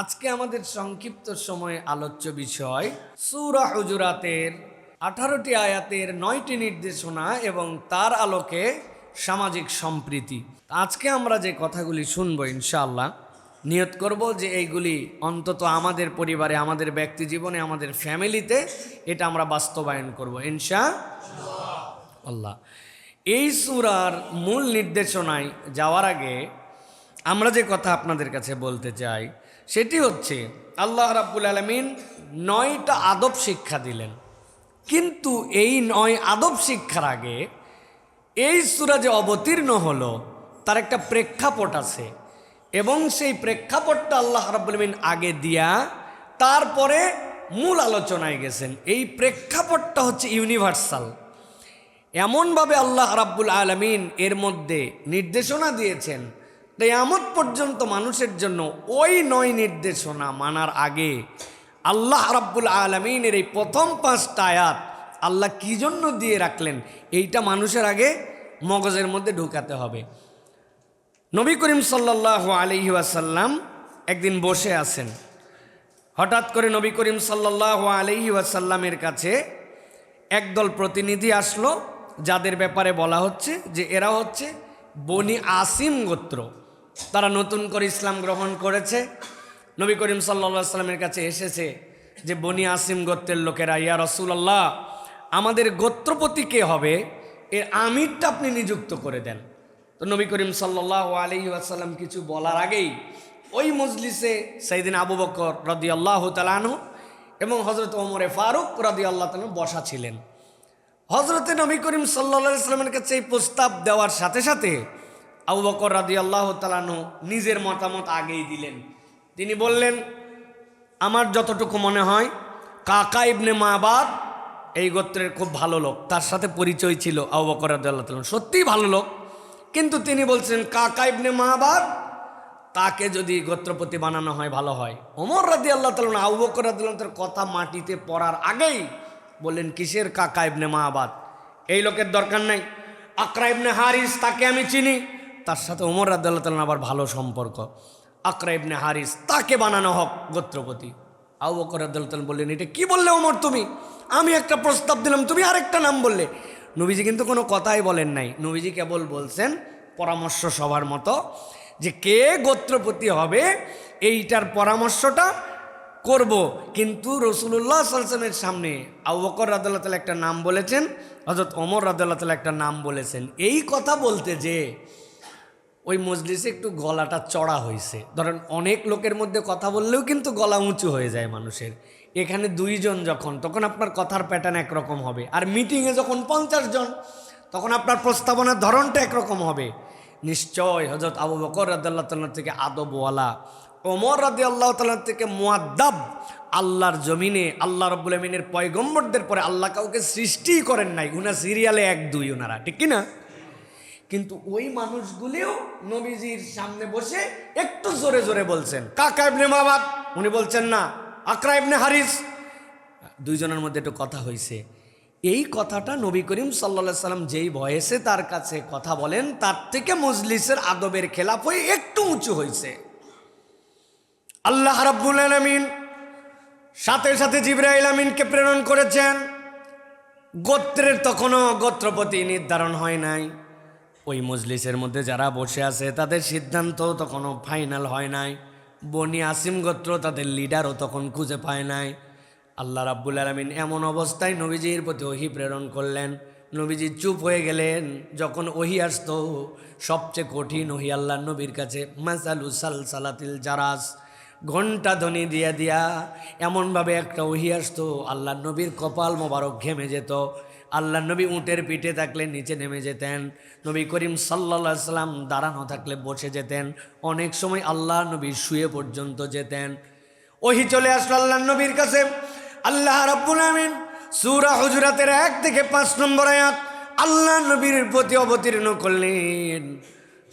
আজকে আমাদের সংক্ষিপ্ত সময়ে আলোচ্য বিষয় সূরা হুজুরাতের 18টি আয়াতের 9টি নির্দেশনা এবং তার আলোকে সামাজিক সম্প্রীতি। আজকে আমরা যে কথাগুলি শুনবো ইনশাআল্লাহ, নিয়ত করব যে এইগুলি অন্তত আমাদের পরিবারে, আমাদের ব্যক্তি জীবনে, আমাদের ফ্যামিলিতে এটা আমরা বাস্তবায়ন করব ইনশাআল্লাহ। এই সূরার মূল নির্দেশনায় যাওয়ার আগে আমরা যে কথা আপনাদের কাছে বলতে চাই সেটি হচ্ছে, আল্লাহ রাব্বুল আলামিন 9টা আদব শিক্ষা দিলেন, কিন্তু এই 9 আদব শিক্ষার আগে এই সূরা যে অবতীর্ণ হলো তার একটা প্রেক্ষাপট আছে, এবং সেই প্রেক্ষাপটটা আল্লাহ রাব্বুল আলামিন আগে দিয়া তারপরে মূল আলোচনায় গেছেন। এই প্রেক্ষাপটটা হচ্ছে ইউনিভার্সাল। এমনভাবে আল্লাহ রাব্বুল আলামিন এর মধ্যে নির্দেশনা দিয়েছেন, কিয়ামত পর্যন্ত মানুষের জন্য ওই 9 নির্দেশনা মানার আগে আল্লাহ রাব্বুল আলামিনের এই প্রথম 5টা আয়াত আল্লাহ কি জন্য দিয়ে রাখলেন এইটা মানুষের আগে মগজের মধ্যে ঢুকাতে হবে। নবী করিম সাল্লাল্লাহু আলাইহি ওয়াসাল্লাম একদিন বসে আছেন, হঠাৎ করে নবী করিম সাল্লাল্লাহু আলাইহি ওয়াসাল্লামের কাছে একদল প্রতিনিধি আসলো, যাদের ব্যাপারে বলা হচ্ছে যে এরা হচ্ছে বনি আসিম গোত্র। তারা নতুন করে ইসলাম গ্রহণ করেছে। নবী করিম সাল্লাল্লাহু আলাইহি ওয়াসাল্লামের কাছে এসেছে যে বনি আসিম গোত্রের লোকেরা, ইয়া রাসূলুল্লাহ, আমাদের গোত্রপতি কে হবে, এর আমিরটা আপনি নিযুক্ত করে দেন। তো নবী করিম সাল্লাল্লাহু আলাইহি ওয়াসাল্লাম কিছু বলার আগেই ওই মজলিসে সাইয়েদনা আবু বকর রাদিয়াল্লাহু তাআলা আনহু এবং হযরত ওমর ফারুক রাদিয়াল্লাহু তাআলা বসা ছিলেন। হযরতে নবী করিম সাল্লাল্লাহু আলাইহি ওয়াসাল্লামের কাছে এই প্রস্তাব দেওয়ার সাথে সাথে আবু বকর রাদিয়াল্লাহু তাআলা আনহু নিজের মতামত আগেই দিলেন। তিনি বললেন, আমার যতটুকু মনে হয় কাকা ইবনে মাবাদ এই গোত্রের খুব ভালো লোক, তার সাথে পরিচয় ছিল আবু বকর রাদিয়াল্লাহু তাআলা, সত্যিই ভালো লোক। কিন্তু তিনি বলছেন কাকা ইবনে মাবাদ, তাকে যদি গোত্রপতি বানানো হয় ভালো হয়। ওমর রাদিয়াল্লাহু তাআলা আবু বকর রাদিয়াল্লাহু তাআলার কথা মাটিতে পড়ার আগেই বললেন, কিসের কাকা ইবনে মাবাদ, এই লোকের দরকার নাই। আকরা ইবনে হারিস, তাকে আমি চিনি, তার সাথে ওমর রাদিয়াল্লাহু তাআলা আবার ভালো সম্পর্ক। আকরা ইবনে হারিস, তাকে বানানো হোক গোত্রপতি। আবু বকর রাদিয়াল্লাহু তাআলা বললেন, এটা কি বললে ওমর তুমি? আমি একটা প্রস্তাব দিলাম, তুমি আরেকটা নাম বললে। নবীজি কিন্তু কোনো কথাই বলেন নাই। নবীজি কেবল বলছেন পরামর্শ সবার মতো যে কে গোত্রপতি হবে এইটার পরামর্শটা করব। কিন্তু রাসূলুল্লাহ সাল্লাল্লাহু আলাইহি ওয়াসাল্লামের সামনে আবু বকর রাদিয়াল্লাহু তাআলা একটা নাম বলেছেন, হযরত ওমর রাদিয়াল্লাহু তাআলা একটা নাম বলেছেন। এই কথা বলতে যে ওই মজলিসে একটু গলাটা চড়া হয়েছে। ধরেন অনেক লোকের মধ্যে কথা বললেও কিন্তু গলা উঁচু হয়ে যায় মানুষের। এখানে 2 জন যখন, তখন আপনার কথার প্যাটার্ন একরকম হবে, আর মিটিংয়ে যখন 50 জন তখন আপনার প্রস্তাবনার ধরনটা একরকম হবে। নিশ্চয় হযরত আবু বকর রাদিয়াল্লাহু তাআলা থেকে আদবওয়ালা, ওমর রাদিয়াল্লাহু তাআলা থেকে মুআদ্দাব। আল্লাহর জমিনে আল্লাহ রাব্বুল আমিনের পয়গম্বরদের পরে আল্লাহ কাউকে সৃষ্টিই করেন নাই, উনার সিরিয়ালে 1-2 ওনারা, ঠিক কি না? কিন্তু ওই মানুষগুলিও নবীজির সামনে বসে একটু জোরে জোরে বলছেন কাকা ইবনে মাবাদ, উনি বলছেন না আকরা ইবনে হারিস। 2 জনের মধ্যে একটু কথা হয়েছে। এই কথাটা নবী করিম সাল্লাল্লাহু আলাইহি সাল্লাম যেই ভয়েসে তার কাছে কথা বলেন তার থেকে মজলিসের আদবের খেলাফ হয়ে একটু উঁচু হয়েছে। আল্লাহ রাব্বুল আলামিন সাথে সাথে জিবরাইল আমিনকে প্রেরণ করেছেন। গোত্রের তখনও গোত্রপতি নির্ধারণ হয় নাই। ওই মজলিসের মধ্যে যারা বসে আছে তাদের সিদ্ধান্ত তখনও ফাইনাল হয় নাই। বনি আসিম গোত্র তাদের লিডারও তখন খুঁজে পায় নাই। আল্লাহ রাব্বুল আলামিন এমন অবস্থায় নবীজির প্রতি ওহী প্রেরণ করলেন। নবীজি চুপ হয়ে গেলেন। যখন ওহী আসতো সবচেয়ে কঠিন ওহী আল্লাহ নবীর কাছে, মাসালু সালসালাতিল জারাস, ঘণ্টা ধ্বনি দিয়া দিয়া এমনভাবে একটা ওহী আসতো আল্লাহ নবীর কপাল মোবারক ঘেমে যেত। আল্লাহ নবী উটের পিঠে থাকলে নিচে নেমে যেতেন, নবী করিম সাল্লাল্লাহু আলাইহি সাল্লাম দাঁড়ানো থাকলে বসে যেতেন, অনেক সময় আল্লাহ নবী শুয়ে পর্যন্ত যেতেন। ওহী চলে আসলো আল্লাহ নবীর কাছে। আল্লাহ রাব্বুল আমিন সূরা হুজুরাতের 1 থেকে 5 নম্বর আয়াত আল্লাহ নবীর প্রতি অবতীর্ণ করলেন।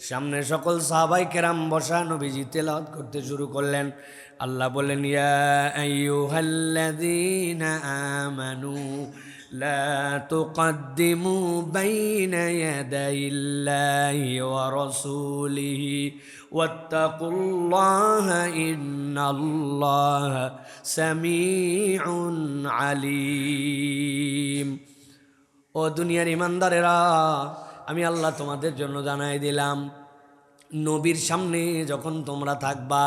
সামনে সকল সাহাবায়ে কেরাম বসা, নবীজি তেলাওয়াত করতে শুরু করলেন। আল্লাহ বললেন, ইয়া আইয়ুহাল্লাযীনা আমানু লা তুকদ্দিমু বাইনা ইয়াদাইল্লাহি ওয়া রাসূলিহি ওয়াত্তাকুল্লাহা ইন্নাল্লাহা সামিউন আলিম। ও দুনিয়ার ইমানদারেরা, আমি আল্লাহ তোমাদের জন্য জানাই দিলাম, নবীর সামনে যখন তোমরা থাকবা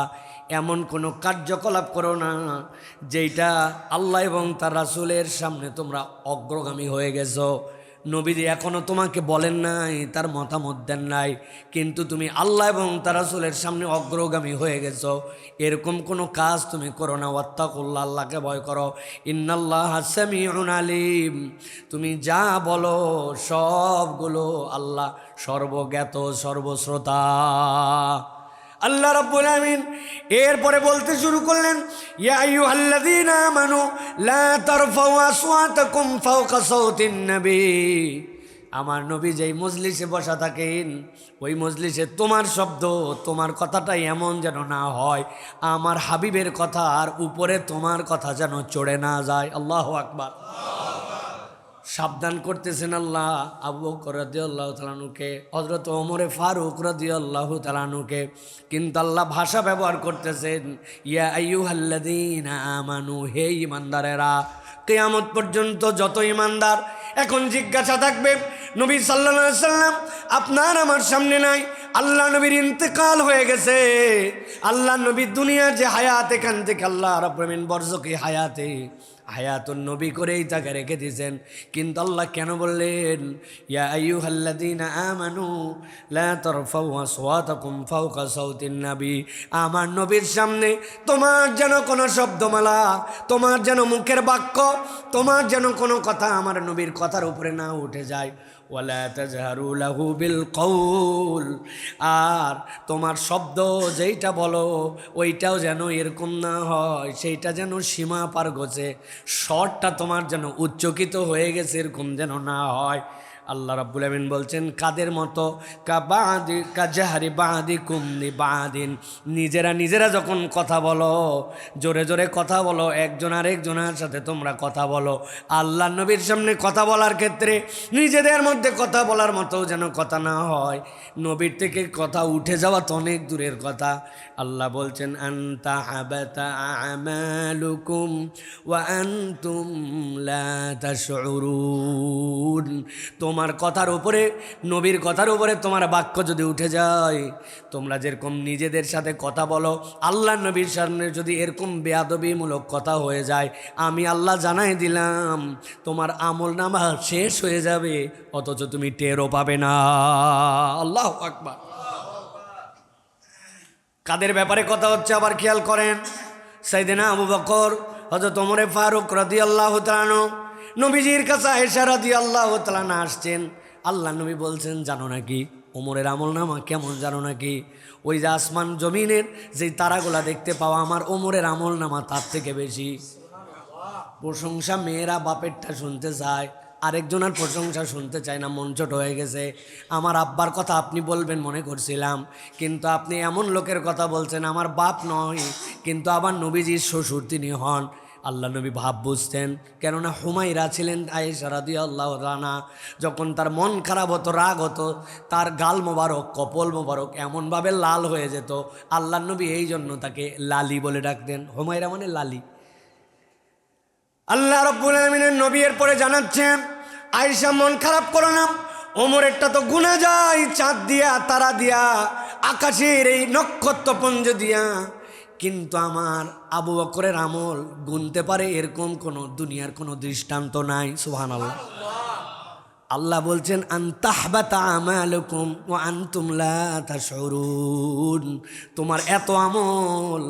এমন কোনো কার্যকলাপ করো না যেইটা আল্লাহ এবং তার রাসূলের সামনে তোমরা অগ্রগামী হয়ে গেছো। নবীজি এখনও তোমাকে বলেন নাই, তার মতামত দেন নাই, কিন্তু তুমি আল্লাহ এবং তার রাসূলের সামনে অগ্রগামী হয়ে গেছো। এরকম কোনো কাজ তুমি করো না। ওয়াত্তাকুল্লাহ, আল্লাহকে ভয় করো। ইন্নাল্লাহা সামিউন আলিম, তুমি যা বলো সবগুলো আল্লাহ সর্বজ্ঞাত, সর্বশ্রোতা। আল্লাহ রাব্বুল আমিন এরপরে বলতে শুরু করলেন, ইয়া আইয়ুহাল্লাযীনা আমানু লা তারফাউ আসওয়াতাকুম ফাওকা সাওতিন নবী। আমার নবী যেই মজলিসে বসা থাকেন ওই মজলিসে তোমার শব্দ, তোমার কথাটাই এমন যেন না হয় আমার হাবিবের কথার উপরে তোমার কথা যেন চড়ে না যায়। আল্লাহু আকবার। সাবধান করতেছেন আল্লাহ আবু বকর রাদিয়াল্লাহু তাআলা আনহুকে, হযরত ওমর ফারুক রাদিয়াল্লাহু তাআলা আনহুকে, কিন্তু আল্লাহ ভাষা ব্যবহার করতেছেন ইয়া আইয়ুহাল্লাযীনা আমানু, হে ঈমানদারেরা। কিয়ামত পর্যন্ত যত ঈমানদার এখন জিজ্ঞাসা থাকবে, নবী সাল্লাল্লাহু আলাইহি সাল্লাম আপনার আমার সামনে নাই, আল্লাহ নবীর ইন্তেকাল হয়ে গেছে। আল্লাহ নবী দুনিয়ার যে হায়াত, এখান থেকে আল্লাহ রাব্বুল আমিন বরজকি হায়াতে হায়াতুন নবী করেই তাকে রেখে দিয়েছেন। কিন্তু আল্লাহ কেন বললেন ইয়া আইয়ুহাল্লাযীনা আমানু লা তারফাউ আসওয়াতাকুম ফাওকা সাওতিন নবী? আমার নবীর সামনে তোমার যেন কোনো শব্দমালা, তোমার যেন মুখের বাক্য, তোমার যেন কোনো কথা আমার নবীর কথার উপরে না উঠে যায়। ওয়ালা তাজহারু লাহু বিল কওল, আর তোমার শব্দ যেইটা বলো ওইটাও যেন এরকম না হয়, সেইটা যেন সীমা পার গেছে, স্বরটা তোমার যেন উচ্চকিত হয়ে গেছে এরকম যেন না হয়। আল্লাহ রাব্বুল আমিন বলছেন কাদের মতো, কাজাহারি বাদিকুম লিবাদিন, নিজেরা নিজেরা যখন কথা বলো, জোরে জোরে কথা বলো, একজন আরেকজনের সাথে তোমরা কথা বলো। আল্লাহ নবীর সামনে কথা বলার ক্ষেত্রে নিজেদের মধ্যে কথা বলার মতো যেন কথা না হয়, নবীর থেকে কথা উঠে যাওয়া তো অনেক দূরের কথা। আল্লাহ বলছেন আনতা হাবাতা আমালুকুম ওয়া আনতুম লা তাশউরুন, তোমার কথার উপরে, নবীর কথার উপরে তোমার বাক্য যদি উঠে যায়, তোমরা যেরকম নিজেদের সাথে কথা বলো, আল্লাহ নবীর সামনে যদি এরকম বেয়াদবিমূলক কথা হয়ে যায়, আমি আল্লাহ জানাই দিলাম তোমার আমলনামা শেষ হয়ে যাবে, অথচ তুমি টেরও পাবে না। আল্লাহু আকবার। কাদের ব্যাপারে কথা হচ্ছে আবার খেয়াল করেন। সাইয়েদনা আবু বকর, হযরত ওমর ফারুক রাদিয়াল্লাহু তাআলা আনহু নবীজির কাছে আয়েশা রাদিয়াল্লাহু তাআলা আনহা আসছেন। আল্লাহ নবী বলছেন জানো নাকি ওমরের আমলনামা কেমন জানো নাকি? ওই যে আসমান জমিনের যেই তারাগুলা দেখতে পাওয়া আমার ওমরের আমলনামা তার থেকে বেশি। প্রশংসা মেয়েরা বাপেরটা শুনতে চায়, আরেকজনের প্রশংসা শুনতে চায় না, মন ছোট হয়ে গেছে। আমার আব্বার কথা আপনি বলবেন মনে করছিলাম, কিন্তু আপনি এমন লোকের কথা বলছেন আমার বাপ নয়, কিন্তু আবার নবীজির শ্বশুর তিনি হন। আল্লাহ নবী ভাব বুঝতেন, কেননা হুমায়রা ছিলেন আয়েশা রাদিয়াল্লাহু তাআলা, যখন তার মন খারাপ হতো, রাগ হতো, তার গাল মোবারক, কপল মোবারক এমনভাবে লাল হয়ে যেত, আল্লাহ নবী এই জন্য তাকে লালি বলে ডাকতেন। হুমায়রা মানে লালি। আল্লাহ রাব্বুল আলামিনের নবী এর পরে জানাচ্ছেন আয়েশা মন খারাপ করো না, ওমরেরটা তো গুণা যায় চাঁদ দিয়া, তারা দিয়া, আকাশের এই নক্ষত্রপুঞ্জ দিয়া, কিন্তু আমার আবু বকরের আমল গুনতে পারে এরকম কোনো দুনিয়ার কোনো দৃষ্টান্ত নাই। সুবহানাল্লাহ। আল্লাহ বলছেন আনতাহবাতা আমালুকুম ওয়া আনতুম লা তাশউরুন, তোমার এত আমল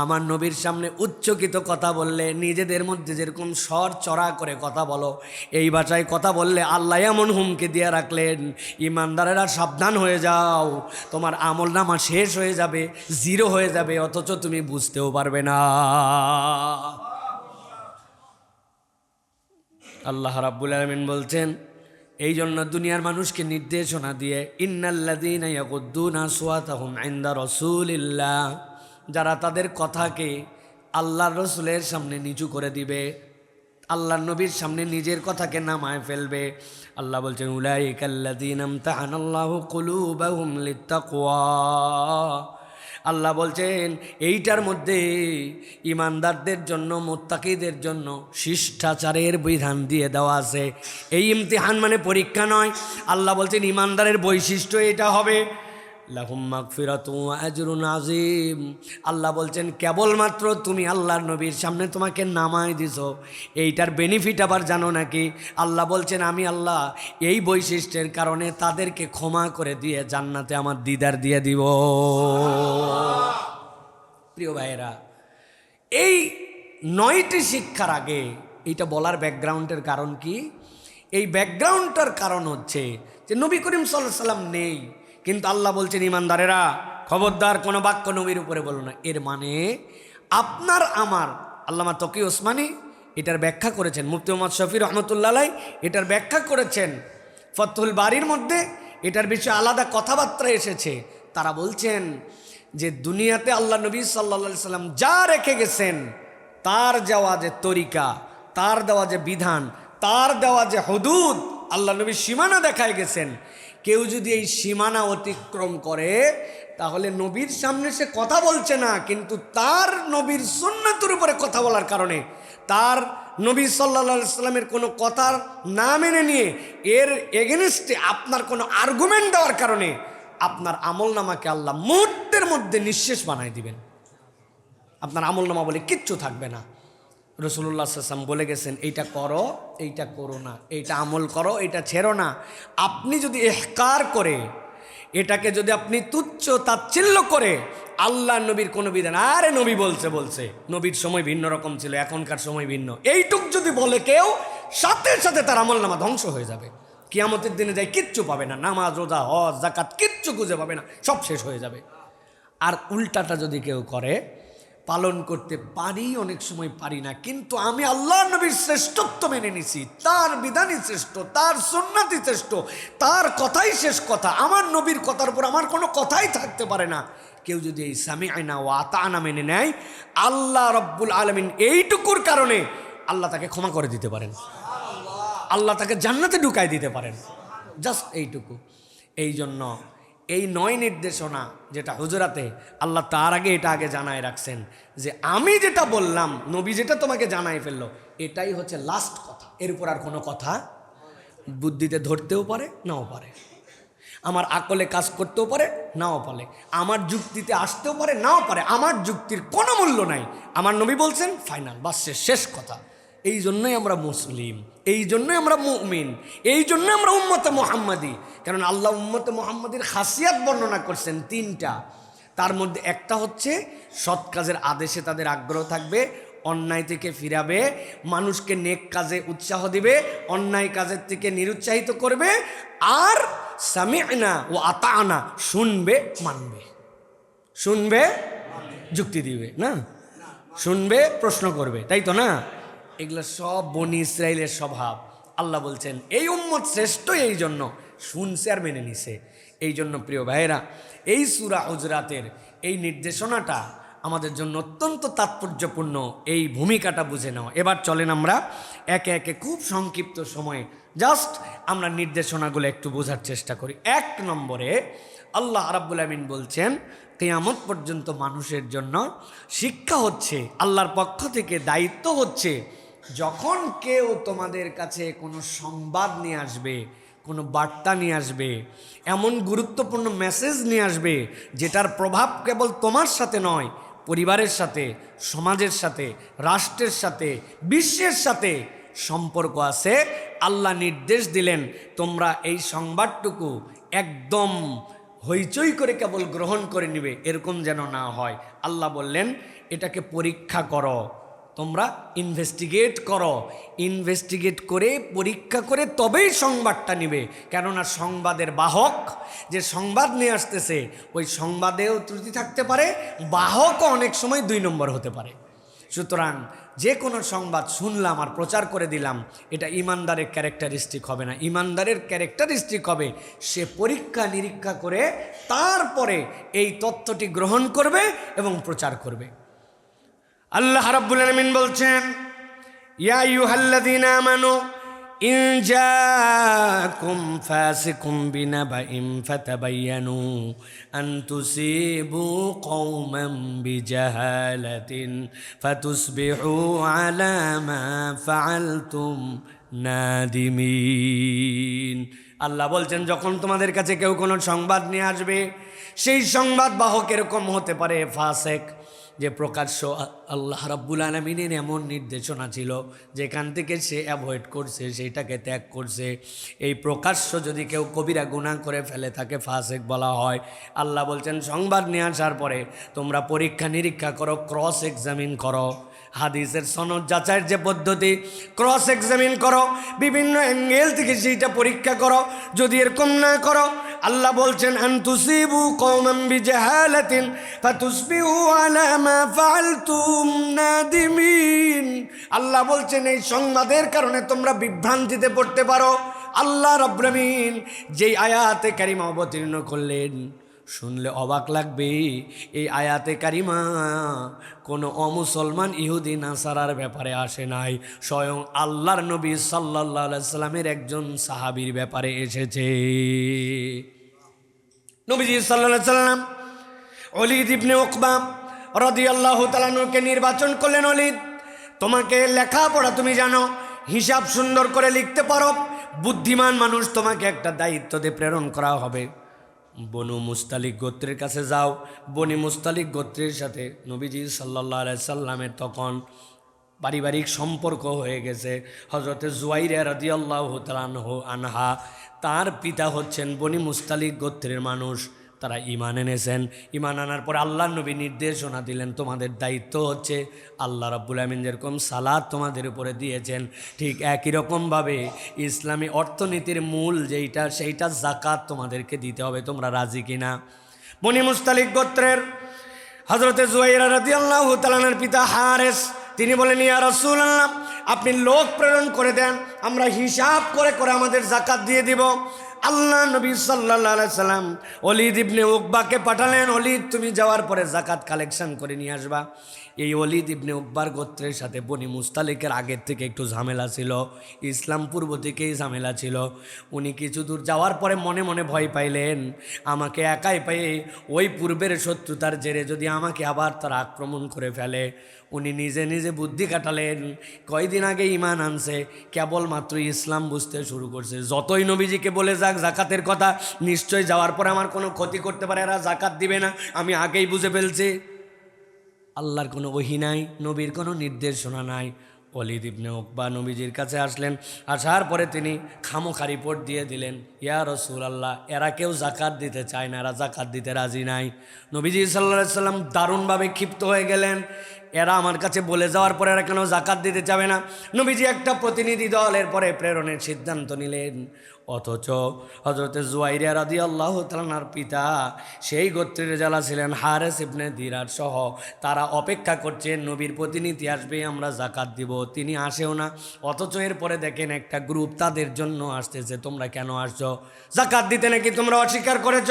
আমার নবীর সামনে উচ্চকিত কথা বললে, নিজেদের মধ্যে যেরকম স্বর চড়া করে কথা বলো, এই ভাষায় কথা বললে আল্লাহ এমন হুমকি দিয়ে রাখলেন ইমানদারেরা সাবধান হয়ে যাও, তোমার আমল নামা শেষ হয়ে যাবে, জিরো হয়ে যাবে, অথচ তুমি বুঝতেও পারবে না। আল্লাহ রাব্বুল আলামিন বলছেন এই জন্য দুনিয়ার মানুষকে নির্দেশনা দিয়ে ইন্নাল্লাযীনা ইয়াগুদ্দুনা আসওয়াতাহুম ইনদা রাসূলিল্লাহ, যারা তাদের কথাকে আল্লাহর রসুলের সামনে নিচু করে দিবে, আল্লাহর নবীর সামনে নিজের কথাকে নামায় ফেলবে। আল্লাহ বলছেন উলাইকাল্লাযীনা ইমতাহানাল্লাহু কুলুবাহুম লিত্তাকওয়া। আল্লাহ বলছেন এইটার মধ্যে ইমানদারদের জন্য, মুত্তাকিদের জন্য শিষ্টাচারের বিধান দিয়ে দেওয়া আছে। এই ইমতিহান মানে পরীক্ষা নয়। আল্লাহ বলছেন ইমানদারের বৈশিষ্ট্য এটা হবে, লাহুম মাগফিরাতুন ওয়া আজরুন আযীম। আল্লাহ বলছেন কেবলমাত্র তুমি আল্লাহর নবীর সামনে তোমাকে নামায় দিছো, এইটার বেনিফিট আবার জানো নাকি? আল্লাহ বলছেন আমি আল্লাহ এই বৈশিষ্ট্যের কারণে তাদেরকে ক্ষমা করে দিয়ে জান্নাতে আমার দিদার দিয়ে দিব। প্রিয় ভাইয়েরা, এই 9টি শিক্ষার আগে এইটা বলার ব্যাকগ্রাউন্ডের কারণ কি? এই ব্যাকগ্রাউন্ডটার কারণ হচ্ছে যে নবী করিম সাল্লাল্লাহু আলাইহি ওয়াসাল্লাম নেই, কিন্তু আল্লাহ বলছেন ইমানদারেরা খবরদার কোনো বাক্য নবীর উপরে বলো না। এর মানে আপনার আমার আল্লামা তকি ওসমানী এটার ব্যাখ্যা করেছেন, মুফতি মুহাম্মদ শফি রহমতুল্লাহ আলাইহি এটার ব্যাখ্যা করেছেন ফতহুল বারির মধ্যে, এটার বিষয়ে আলাদা কথাবার্তা এসেছে। তারা বলছেন যে দুনিয়াতে আল্লাহ নবী সাল্লাল্লাহু আলাইহি সাল্লাম যা রেখে গেছেন, তার দেওয়া যে তরিকা, তার দেওয়া যে বিধান, তার দেওয়া যে হুদুদ, আল্লাহ নবী সীমানা দেখায় গেছেন, কেউ যদি এই সীমানা অতিক্রম করে তাহলে নবীর সামনে সে কথা বলছে না, কিন্তু তার নবীর সুন্নাতের উপরে কথা বলার কারণে, তার নবী সাল্লাল্লাহু আলাইহি সাল্লামের কোনো কথার না মেনে নিয়ে এর এগেনস্টে আপনার কোনো আর্গুমেন্ট দেওয়ার কারণে আপনার আমলনামাকে আল্লাহ মুহূর্তের মধ্যে নিঃশেষ বানাই দিবেন। আপনার আমলনামা বলে কিচ্ছু থাকবে না। রাসূলুল্লাহ সাল্লাল্লাহু আলাইহি ওয়াসাল্লাম বলে গেছেন এইটা করো, এইটা করো না, এইটা আমল করো, এইটা ছেড়ো না। আপনি যদি ইহকার করে, এটাকে যদি আপনি তুচ্ছ তাচ্ছিল্য করে আল্লাহ নবীর কোনো বিধান, আরে নবী বলছে, নবীর সময় ভিন্ন রকম ছিল, এখনকার সময় ভিন্ন, এইটুক যদি বলে কেউ, সাথে সাথে তার আমলনামা ধ্বংস হয়ে যাবে। কিয়ামতের দিনে যাই কিচ্ছু পাবে না, নামাজ রোজা হজ যাকাত কিচ্ছু খুঁজে পাবে না, সব শেষ হয়ে যাবে। আর উল্টাটা যদি কেউ করে, পালন করতে পারি, অনেক সময় পারি না, কিন্তু আমি আল্লাহ নবীর শ্রেষ্ঠত্ব মেনে নিছি, তার বিধানই শ্রেষ্ঠ, তার সুন্নাতই শ্রেষ্ঠ, তার কথাই শেষ কথা, আমার নবীর কথার উপর আমার কোনো কথাই থাকতে পারে না। কেউ যদি এই সামিআনা ওয়া আতানা মেনে নেয়, আল্লাহ রব্বুল আলামিন এইটুকুর কারণে আল্লাহ তাকে ক্ষমা করে দিতে পারেন, আল্লাহ তাকে জান্নাতে ঢুকাই দিতে পারেন, জাস্ট এইটুকু। এই জন্য এই 9 নির্দেশনা যেটা হুজুরাতে আল্লাহ তার আগে এটা আগে জানায় রাখছেন যে আমি যেটা বললাম, নবী যেটা তোমাকে জানাই ফেললো, এটাই হচ্ছে লাস্ট কথা, এর উপর আর কোনো কথা বুদ্ধিতে ধরতেও পারে, নাও পারে, আমার আকলে কাজ করতেও পারে, নাও পারে, আমার যুক্তিতে আসতেও পারে, নাও পারে, আমার যুক্তির কোনো মূল্য নাই। আমার নবী বলছেন ফাইনাল, বাস শেষ কথা। এই জন্যই আমরা মুসলিম, এই জন্যই আমরা মুমিন, এই জন্য আমরা উম্মতে মুহাম্মাদি। কারণ আল্লাহ উম্মতে মুহাম্মাদির খাসিয়াত বর্ণনা করছেন 3টা, তার মধ্যে একটা হচ্ছে সৎ কাজের আদেশে তাদের আগ্রহ থাকবে, অন্যায় থেকে ফিরাবে, মানুষকে নেক কাজে উৎসাহ দিবে, অন্যায় কাজের থেকে নিরুৎসাহিত করবে, আর সামি'না ও আতা'না শুনবে, মানবে, শুনবে যুক্তি দিবে না, শুনবে প্রশ্ন করবে, তাই তো না? এগুলো সব বনি ইসরাইলের স্বভাব। আল্লাহ বলছেন এই উম্মত শ্রেষ্ঠ এই জন্য শুনছে আর মেনে নিছে। এই জন্য প্রিয় ভাইয়েরা, এই সূরা হুজরাতের এই নির্দেশনাটা আমাদের জন্য অত্যন্ত তাৎপর্যপূর্ণ, এই ভূমিকাটা বুঝে নেওয়া। এবার চলেন আমরা একে একে খুব সংক্ষিপ্ত সময়ে জাস্ট আমরা নির্দেশনাগুলো একটু বোঝার চেষ্টা করি। 1 নম্বরে আল্লাহ রাব্বুল আমিন বলছেন কিয়ামত পর্যন্ত মানুষের জন্য শিক্ষা হচ্ছে, আল্লাহর পক্ষ থেকে দায়িত্ব হচ্ছে, যখন কেউ তোমাদের কাছে কোনো সংবাদ নিয়ে আসবে, কোনো বার্তা নিয়ে আসবে, এমন গুরুত্বপূর্ণ মেসেজ নিয়ে আসবে যেটার প্রভাব কেবল তোমার সাথে নয়, পরিবারের সাথে, সমাজের সাথে, রাষ্ট্রের সাথে, বিশ্বের সাথে সম্পর্ক আছে, আল্লাহ নির্দেশ দিলেন তোমরা এই সংবাদটুকু একদম হইচই করে কেবল গ্রহণ করে নিবে, এরকম যেন না হয়। আল্লাহ বললেন এটাকে পরীক্ষা করো, তোমরা ইনভেস্টিগেট করো, ইনভেস্টিগেট করে পরীক্ষা করে তবেই সংবাদটা নিবে। কেননা সংবাদের বাহক যে সংবাদ নিয়ে আসতেছে, ওই সংবাদেও ত্রুটি থাকতে পারে, বাহকও অনেক সময় 2 নম্বর হতে পারে। সুতরাং যে কোনো সংবাদ শুনলাম আর প্রচার করে দিলাম, এটা ইমানদারের ক্যারেক্টারিস্টিক হবে না। ইমানদারের ক্যারেক্টারিস্টিক হবে সে পরীক্ষা নিরীক্ষা করে তারপরে এই তথ্যটি গ্রহণ করবে এবং প্রচার করবে। আল্লাহ রাব্বুল আলামিন বলছেন ইয়া আইয়ুহাল্লাযীনা আমানু ইন জাআকুম ফাসিকুম বিনাবাইন ফাতাবায়ানু আন তুসিবু কওমান বিজাহালাতিন ফাতুসবিহু আলা মা ফাআলতুম নাদিমিন। আল্লাহ বলছেন, যখন তোমাদের কাছে কেউ কোনো সংবাদ নিয়ে আসবে, সেই সংবাদ বাহক এরকম হতে পারে ফাসেক, যে প্রকাশ্য আল্লাহ রাব্বুল আলামিনের এমন নির্দেশনা ছিল যেখান থেকে সে অ্যাভয়েড করছে, সেইটাকে ত্যাগ করছে। এই প্রকাশ্য যদি কেউ কবিরা গুনাহ করে ফেলে তাকে ফাসেক বলা হয়। আল্লাহ বলছেন, সংবাদ নিয়ে আসার পরে তোমরা পরীক্ষা নিরীক্ষা করো, ক্রস এক্সামিন করো। হাদিসের সনদ যাচাইয়ের যে পদ্ধতি, ক্রস এক্সামিন করো, বিভিন্ন অ্যাঙ্গেল থেকে সেইটা পরীক্ষা করো। যদি এরকম না করো, আল্লাহ বলছেন আন তুসিবু কওমান বিজাহালাতিন ফাতুসবিহু আলা মা ফাআলতুম নাদিমিন। আল্লাহ বলছেন এই সংবাদের কারণে তোমরা বিভ্রান্তিতে পড়তে পারো। আল্লাহ রাব্বুল আমিন যেই আয়াতে কারিমা অবতীর্ণ করলেন, শুনলে অবাক লাগবে। এই আয়াতে কারিমা কোনো অমুসলমান ইহুদি নাসারার ব্যাপারে আসে নাই, স্বয়ং আল্লাহর নবী সাল্লাল্লাহু আলাইহি সাল্লামের একজন সাহাবীর ব্যাপারে এসেছে। নবীজি সাল্লাল্লাহু আলাইহি সাল্লাম ওলীদ ইবনে উকবা রাদিয়াল্লাহু তাআলা আনহুকে নির্বাচন করলেন। ওলীদ, তোমাকে লেখাপড়া তুমি জানো, হিসাব সুন্দর করে লিখতে পারো, বুদ্ধিমান মানুষ, তোমাকে একটা দায়িত্বতে প্রেরণ করা হবে। বনু মুস্তালিক গোত্রের কাছে যাও। বনি মুস্তালিক গোত্রের সাথে নবীজি সাল্লাল্লাহু আলাইহি সাল্লামের তখন পারিবারিক সম্পর্ক হয়ে গেছে। হযরতে জুয়াইরা রাদিয়াল্লাহু তাআলা আনহা, তার পিতা হচ্ছেন বনি মুস্তালিক গোত্রের মানুষ। তারা ঈমান এনেছেন। ঈমান আনার পর আল্লাহর নবী নির্দেশনা দিলেন, তোমাদের দায়িত্ব হচ্ছে আল্লাহ রাব্বুল আমিন যেরকম সালাত তোমাদের উপরে দিয়েছেন, ঠিক একই রকমভাবে ইসলামী অর্থনীতির মূল যেইটা, সেইটা যাকাত তোমাদেরকে দিতে হবে। তোমরা রাজি কিনা? বনি মুস্তালিক গোত্রের হযরতে জুয়াইরা রাদিয়াল্লাহু তাআলার পিতা হারেস, তিনি বলেন, ইয়া রাসূলুল্লাহ, আপনি লোক প্রেরণ করে দেন, আমরা হিসাব করে করে আমাদের যাকাত দিয়ে দিব। আল্লাহ নবী সাল্লাল্লাহু আলাইহি সাল্লাম ওলীদ ইবনে উকবাকে পাঠালেন, ওলীদ তুমি যাওয়ার পরে যাকাত কালেকশন করে নিয়ে আসবা। এই ওলীদ ইবনে উকবার গোত্রের সাথে বনি মুস্তালিকের আগের থেকে একটু ঝামেলা ছিল, ইসলাম পূর্ব থেকেই ঝামেলা ছিল। উনি কিছু দূর যাওয়ার পরে মনে মনে ভয় পাইলেন, আমাকে একাই পেয়ে ওই পূর্বের শত্রুতার জেরে যদি আমাকে আবার তারা আক্রমণ করে ফেলে। উনি নিজে নিজে বুদ্ধি কাটালেন, কয়দিন আগে ঈমান আনছে, কেবলমাত্র ইসলাম বুঝতে শুরু করছে। যতই নবীজিকে বলে যাক জাকাতের কথা, নিশ্চয় যাওয়ার পরে আমার কোনো ক্ষতি করতে পারে, এরা জাকাত দিবে না, আমি আগেই বুঝে ফেলছি। আল্লাহর কোনো ওহী নাই, নবীর কোনো নির্দেশনা নাই। ওলীদ ইবনে উকবা নবীজির কাছে আসলেন। আসার পরে তিনি খামোখা রিপোর্ট দিয়ে দিলেন, ইয়া রাসূলুল্লাহ, এরা কেউ জাকাত দিতে চায় না, এরা জাকাত দিতে রাজি নাই। নবীজি সাল্লাল্লাহু আলাইহি সাল্লাম দারুণভাবে ক্ষিপ্ত হয়ে গেলেন, এরা আমার কাছে বলে যাওয়ার পরে এরা কেন জাকাত দিতে চাবে না। নবীজি একটা প্রতিনিধি দলের পরে প্রেরণের সিদ্ধান্ত নিলেন। অথচ হযরতে জুয়াইরা রাদিয়াল্লাহু তাআলার পিতা সেই গোত্রের যারা ছিলেন হারেস ইবনে দিরার সহ, তারা অপেক্ষা করছেন নবীর প্রতিনিধি আসবে, আমরা জাকাত দিব। তিনি আসেও না। অথচ এরপরে দেখেন একটা গ্রুপ তাদের জন্য আসতেছে, তোমরা কেন আসছো? জাকাত দিতে নাকি তোমরা অস্বীকার করেছ?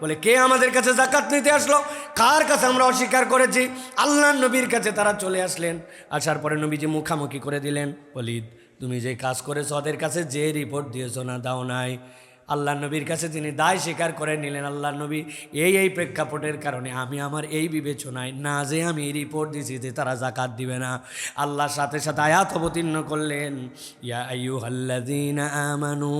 বলে, কে আমাদের কাছে জাকাত নিতে আসলো? কার কাছে আমরা অস্বীকার করেছি? আল্লাহর নবীর কাছে তারা চলে আসলেন। আসার পরে নবীজি মুখামুখি করে দিলেন, ওলীদ, তুমি যে কাজ করেছো, ওদের কাছে যে রিপোর্ট দিয়েছো না, দাও নাই। আল্লাহ নবীর কাছে তিনি দায় স্বীকার করে নিলেন, আল্লাহ নবী, এই প্রেক্ষাপটের কারণে আমি আমার এই বিবেচনায় না যে আমি এই রিপোর্ট দিয়েছি যে তারা জাকাত দিবে না। আল্লাহর সাথে সাথে আয়াত অবতীর্ণ করলেন, ইয়া আইয়ুহাল্লাযীনা আমানু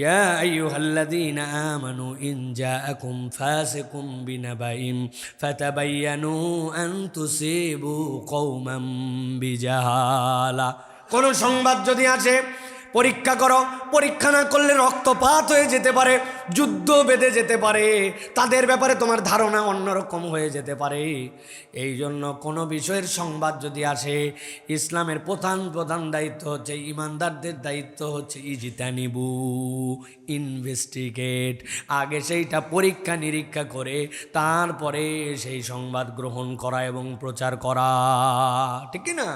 ইয়া আইয়ুহাল্লাযীনা আমানু ইন জাআকুম ফাসিকুম বিনাবাইন ফাতাবায়ানু আন তুসিবু কওমান বিজাহালা। কোন সংবাদ যদি আসে, পরীক্ষা করো। পরীক্ষা না করলে রক্তপাত হয়ে যেতে পারে, যুদ্ধ বেঁধে যেতে পারে, তাদের ব্যাপারে তোমার ধারণা অন্যরকম হয়ে যেতে পারে। এই জন্য কোনো বিষয়ের সংবাদ যদি আসে, ইসলামের প্রধান দায়িত্ব হচ্ছে, ইমানদারদের দায়িত্ব হচ্ছে ইজতানিবু, ইনভেস্টিগেট, আগে সেইটা পরীক্ষা নিরীক্ষা করে তারপরে সেই সংবাদ গ্রহণ করা এবং প্রচার করা, ঠিক না?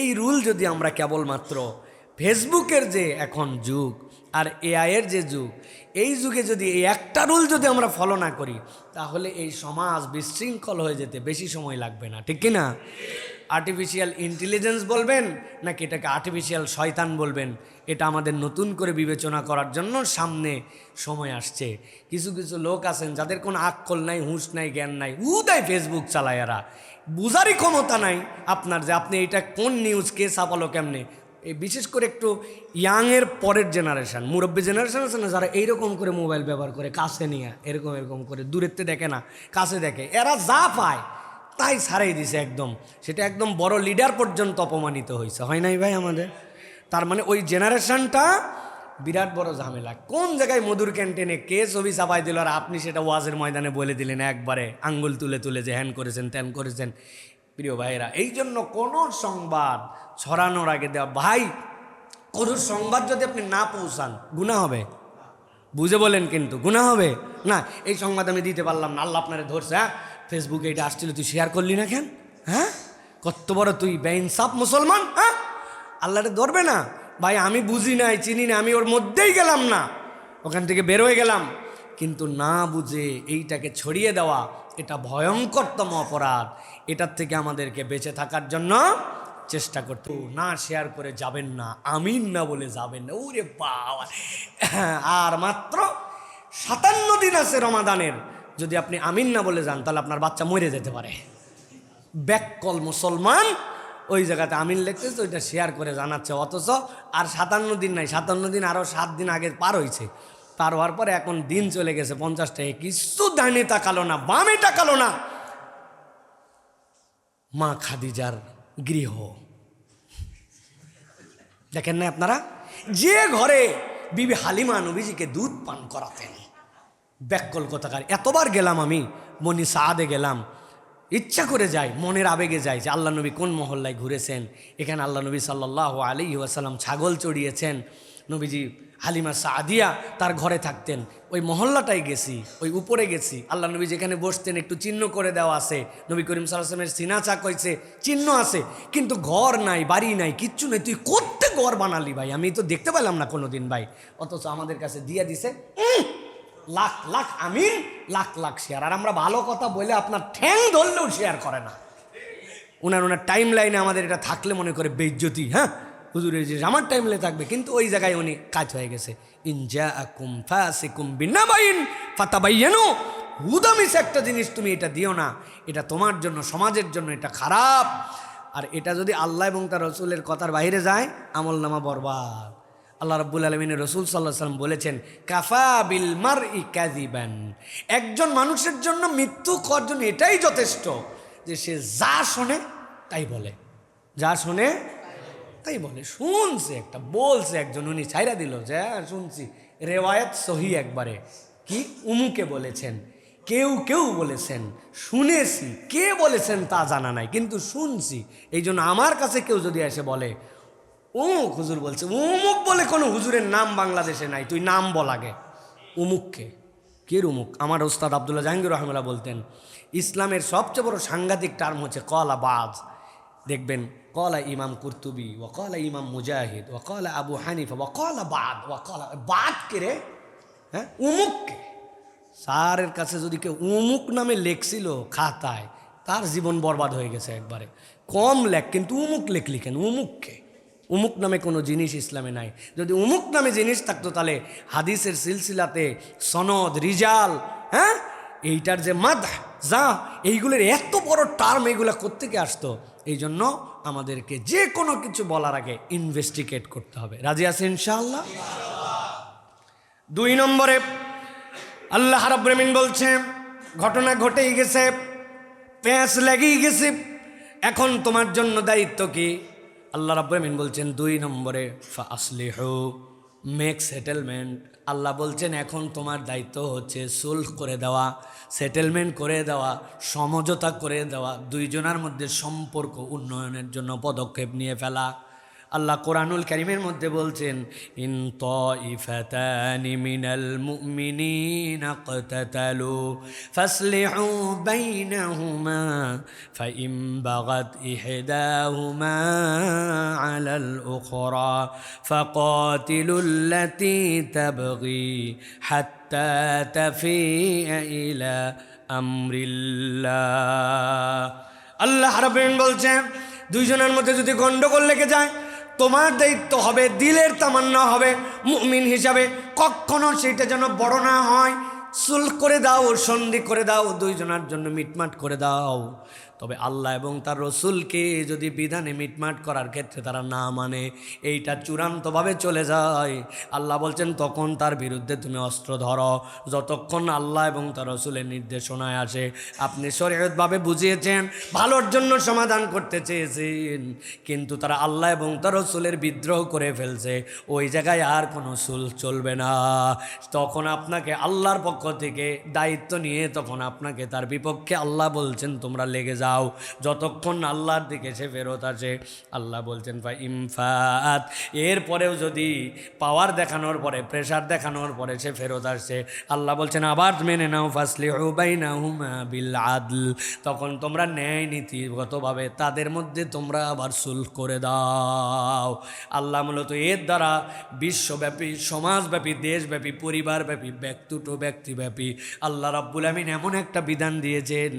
এই রুল যদি আমরা কেবলমাত্র ফেসবুকের যে এখন যুগ আর এআইয়ের যে যুগ, এই যুগে যদি এই একটা রুল যদি আমরা ফলো না করি, তাহলে এই সমাজ বিশৃঙ্খল হয়ে যেতে বেশি সময় লাগবে না, ঠিক কি না? আর্টিফিশিয়াল ইন্টেলিজেন্স বলবেন নাকি এটাকে আর্টিফিশিয়াল শয়তান বলবেন, এটা আমাদের নতুন করে বিবেচনা করার জন্য সামনে সময় আসছে। কিছু কিছু লোক আছেন যাদের কোনো আক্কল নাই, হুঁশ নাই, জ্ঞান নাই, উদয় ফেসবুক চালায়, এরা বুঝারই ক্ষমতা নাই আপনার যে আপনি এটা কোন নিউজ কে ছাপালো কেমনে। এই বিশেষ করে একটু ইয়াংয়ের পরের জেনারেশান, মুরব্বী জেনারেশান আছে না, যারা এইরকম করে মোবাইল ব্যবহার করে কাছে নিয়ে এরকম এরকম করে, দূরেতে দেখে না কাছে দেখে, এরা যা পায় তাই ছাড়াই দিছে একদম। সেটা একদম বড় লিডার পর্যন্ত অপমানিত হয়েছে, হয় নাই ভাই আমাদের? তার মানে ওই জেনারেশনটা বিরাট বড় ঝামেলা। কোন জায়গায় মধুর ক্যান্টিনে কে ছবি চাপাই দিল আর আপনি সেটা ওয়াজের ময়দানে বলে দিলেন একবারে আঙ্গুল তুলে তুলে যে হ্যান করেছেন ত্যান করেছেন। প্রিয় ভাইরা, এই জন্য কোনো সংবাদ ছড়ানোর আগে দেওয়া, ভাই কোনো সংবাদ যদি আপনি না পৌঁছান গুনাহ হবে, বুঝে বলেন, কিন্তু গুনাহ হবে না। এই সংবাদ আমি দিতে পারলাম না, আল্লাহ আপনারে ধরছে, হ্যাঁ ফেসবুকে এটা আসছিল তুই শেয়ার করলি না কেন, হ্যাঁ কত বড় তুই বেইনসাফ মুসলমান, হ্যাঁ আল্লাহরে ধরবে না। ভাই আমি বুঝি নাই, চিনি না, আমি ওর মধ্যেই গেলাম না, ওখান থেকে বের হয়ে গেলাম, কিন্তু না বুঝে এইটাকে ছড়িয়ে দেওয়া এটা ভয়ঙ্করতম অপরাধ। এটার থেকে আমাদেরকে বেঁচে থাকার জন্য চেষ্টা করতে, না শেয়ার করে যাবেন না, আমিন না বলে যাবেন না। ওরে বাবা, আর মাত্র 57 দিন আছে রমাদানের, যদি আপনি আমিন না বলে যান তাহলে আপনার বাচ্চা মরে যেতে পারে। ব্যাককল মুসলমান ওই জায়গাতে আমিন লিখতেছে, ওইটা শেয়ার করে জানাচ্ছে, অথচ আর 57 দিন নাই, 57 দিন আরও 7 দিন আগে পার হয়েছে। পার হওয়ার পরে এখন দিন চলে গেছে 50টায়, কিছু ডানে তাকালো না, বামে তাকালো না। মা খাদিজার গৃহ দেখেন না আপনারা, যে ঘরে বিবি হালিমা নবীজিকে দুধ পান করাতেন। ব্যাককল কথাকার, এতবার গেলাম আমি, মনি সাদে গেলাম, ইচ্ছা করে যাই, মনের আবেগে যাই যে আল্লাহ নবী কোন মহল্লায় ঘুরেছেন, এখানে আল্লাহ নবী সাল্লাল্লাহু আলাইহি ওয়াসাল্লাম ছাগল চড়িয়েছেন, নবীজি হালিমা সাদিয়া তার ঘরে থাকতেন, ওই মহল্লাটাই গেছি, ওই উপরে গেছি, আল্লাহ নবী যেখানে বসতেন একটু চিহ্ন করে দেওয়া আছে, নবী করিম সাল্লাল্লাহু আলাইহি ওয়াসাল্লামের সিনা চাক হয়েছে, চিহ্ন আছে, কিন্তু ঘর নাই, বাড়ি নাই, কিচ্ছু নেই। তুই কোত্তে ঘর বানালি ভাই, আমি তো দেখতে পেলাম না কোনো দিন ভাই, অথচ আমাদের কাছে দিয়ে দিছে লাখ লাখ আমিন, লাখ লাখ শেয়ার, আর আমরা ভালো কথা বলে আপনার ঠ্যাং ধরলেও শেয়ার করে না। ওনার টাইম লাইনে আমাদের এটা থাকলে মনে করে বেইজ্জতি, হ্যাঁ হুজুর এই যে আমার টাইম লাইনে থাকবে, কিন্তু ওই জায়গায় উনি কাজ হয়ে গেছে। ইন জাআকুম ফাসিকুম বিনাবাইন ফাতাবায়ানু, হুদামিস একটা জিনিস তুমি এটা দিও না, এটা তোমার জন্য, সমাজের জন্য এটা খারাপ। আর এটা যদি আল্লাহ এবং তার রসুলের কথার বাইরে যায়, আমলনামা বরবাদ। আল্লাহ রাব্বুল আলামিনের রসুল সাল্লাল্লাহু আলাইহি ওয়াসাল্লাম বলেছেন, কাফা বিল মারই কাযিবান, একজন মানুষের জন্য মিথ্যু করার জন্য এটাই যথেষ্ট যে সে যা শোনে তাই বলে, যা শোনে তাই বলে। শুনছে একটা, বলছে একজন, উনি ছাইরা দিল যে শুনছি, রেওয়ায়াত সহি একবারে, কি উমুকে বলেছেন, কেউ কেউ বলেছেন, শুনেছি, কে বলেছেন তা জানা নাই, কিন্তু শুনছি। এই জন্য আমার কাছে কেউ যদি এসে বলে অমুক হুজুর বলছে, অমুক বলে কোনো হুজুরের নাম বাংলাদেশে নাই, তুই নাম বল আগে, অমুককে, কে অমুক? আমার ওস্তাদ আব্দুল্লাহ জাহাঙ্গীর রহমাল্লাহ বলতেন, ইসলামের সবচেয়ে বড় সাংঘাতিক টার্ম হচ্ছে কলা বাজ। দেখবেন কলা ইমাম কুরতুবি, ও কলা ইমাম মুজাহিদ, ও কলা আবু হানিফা, ও কলা বাদ, ও কলা বাদ কে রে, হ্যাঁ উমুককে। স্যারের কাছে যদি কেউ উমুক নামে লেখছিল খাতায়, তার জীবন বরবাদ হয়ে গেছে একবারে। কম লেখ, কিন্তু উমুক লেখলি কেন? উমুককে, উমুক নামে কোনো জিনিস ইসলামে নাই। যদি উমুক নামে জিনিস থাকতো তাহলে হাদিসের সিলসিলাতে সনদ, রিজাল, হ্যাঁ এইটার যে মাদহ যা, এইগুলোর এত বড় টার্ম, এইগুলা কোত্থেকে আসতো? এই জন্য আমাদেরকে যে কোনো কিছু বলার আগে ইনভেস্টিগেট করতে হবে। রাজি আছে ইনশাআল্লাহ? 2 নম্বরে আল্লাহ রাব্বুল আমিন বলছে, ঘটনা ঘটেই গেছে, প্যাঁচ লেগেই গেছে, এখন তোমার জন্য দায়িত্ব কি? আল্লাহ রাব্বুল আমিন বলছেন 2 নম্বরে, ফাসলিহু, মেক সেটেলমেন্ট। আল্লাহ বলছেন এখন তোমার দায়িত্ব হচ্ছে সুলহ করে দেওয়া, সেটেলমেন্ট করে দেওয়া, সমঝোতা করে দেওয়া, দুইজনের মধ্যে সম্পর্ক উন্নয়নের জন্য পদক্ষেপ নিয়ে ফেলা। আল্লাহ কোরআনুল কারীমের মধ্যে বলছেন, ইন তাইফাতানি মিনাল মুমিনিনা ইকতাতালু ফাসলিহু বাইনাহুমা ফাইন বাগাত ইহদাহুমা আলাল উখরা ফাকাতিলুল্লাতী তাবগী হাত্তা তাফিআ ইলা আমরিল্লাহ। আল্লাহ রাব্বুল বলছেন দুইজনের মধ্যে যদি গন্ডগোল লেগে যায়, তোমার দায়িত্ব হবে, দিলের তামান্না হবে মুমিন হিসাবে, কখনো সেটা যেন বড় না হয়। সুলহ করে দাও, সন্ধি করে দাও, দুইজনের জন্য মিটমাট করে দাও। তবে আল্লাহ এবং তার রসুলকে যদি বিধানে মিটমাট করার ক্ষেত্রে তারা না মানে, এইটা চূড়ান্তভাবে চলে যায়, আল্লাহ বলছেন তখন তার বিরুদ্ধে তুমি অস্ত্র ধরো। যতক্ষণ আল্লাহ এবং তার রসুলের নির্দেশনায় আসে, আপনি শরীয়তভাবে বুঝিয়েছেন, ভালোর জন্য সমাধান করতে চেয়েছেন, কিন্তু তারা আল্লাহ এবং তার রসুলের বিদ্রোহ করে ফেলছে, ওই জায়গায় আর কোনো সুলহ চলবে না। তখন আপনাকে আল্লাহর পক্ষ থেকে দায়িত্ব নিয়ে তখন আপনাকে তার বিপক্ষে আল্লাহ বলছেন তোমরা লেগে যাও, যতক্ষণ আল্লাহর দিকে সে ফেরত আসে। আল্লাহ বলছেন ফা ইমফাত, এরপরেও যদি পাওয়ার দেখানোর পরে, প্রেশার দেখানোর পরে সে ফেরত আসছে, আল্লাহ বলছেন আবার মেনে নাও, ফাসলিহু বাইনাহুমা বিল আদল, তখন তোমরা ন্যায় নীতিগতভাবে তাদের মধ্যে তোমরা আবার সুলহ করে দাও। আল্লাহ মূলত এর দ্বারা বিশ্বব্যাপী, সমাজব্যাপী, দেশব্যাপী, পরিবারব্যাপী, ব্যক্তি টু ব্যক্তিব্যাপী আল্লাহ রাব্বুল আমিন এমন একটা বিধান দিয়েছেন,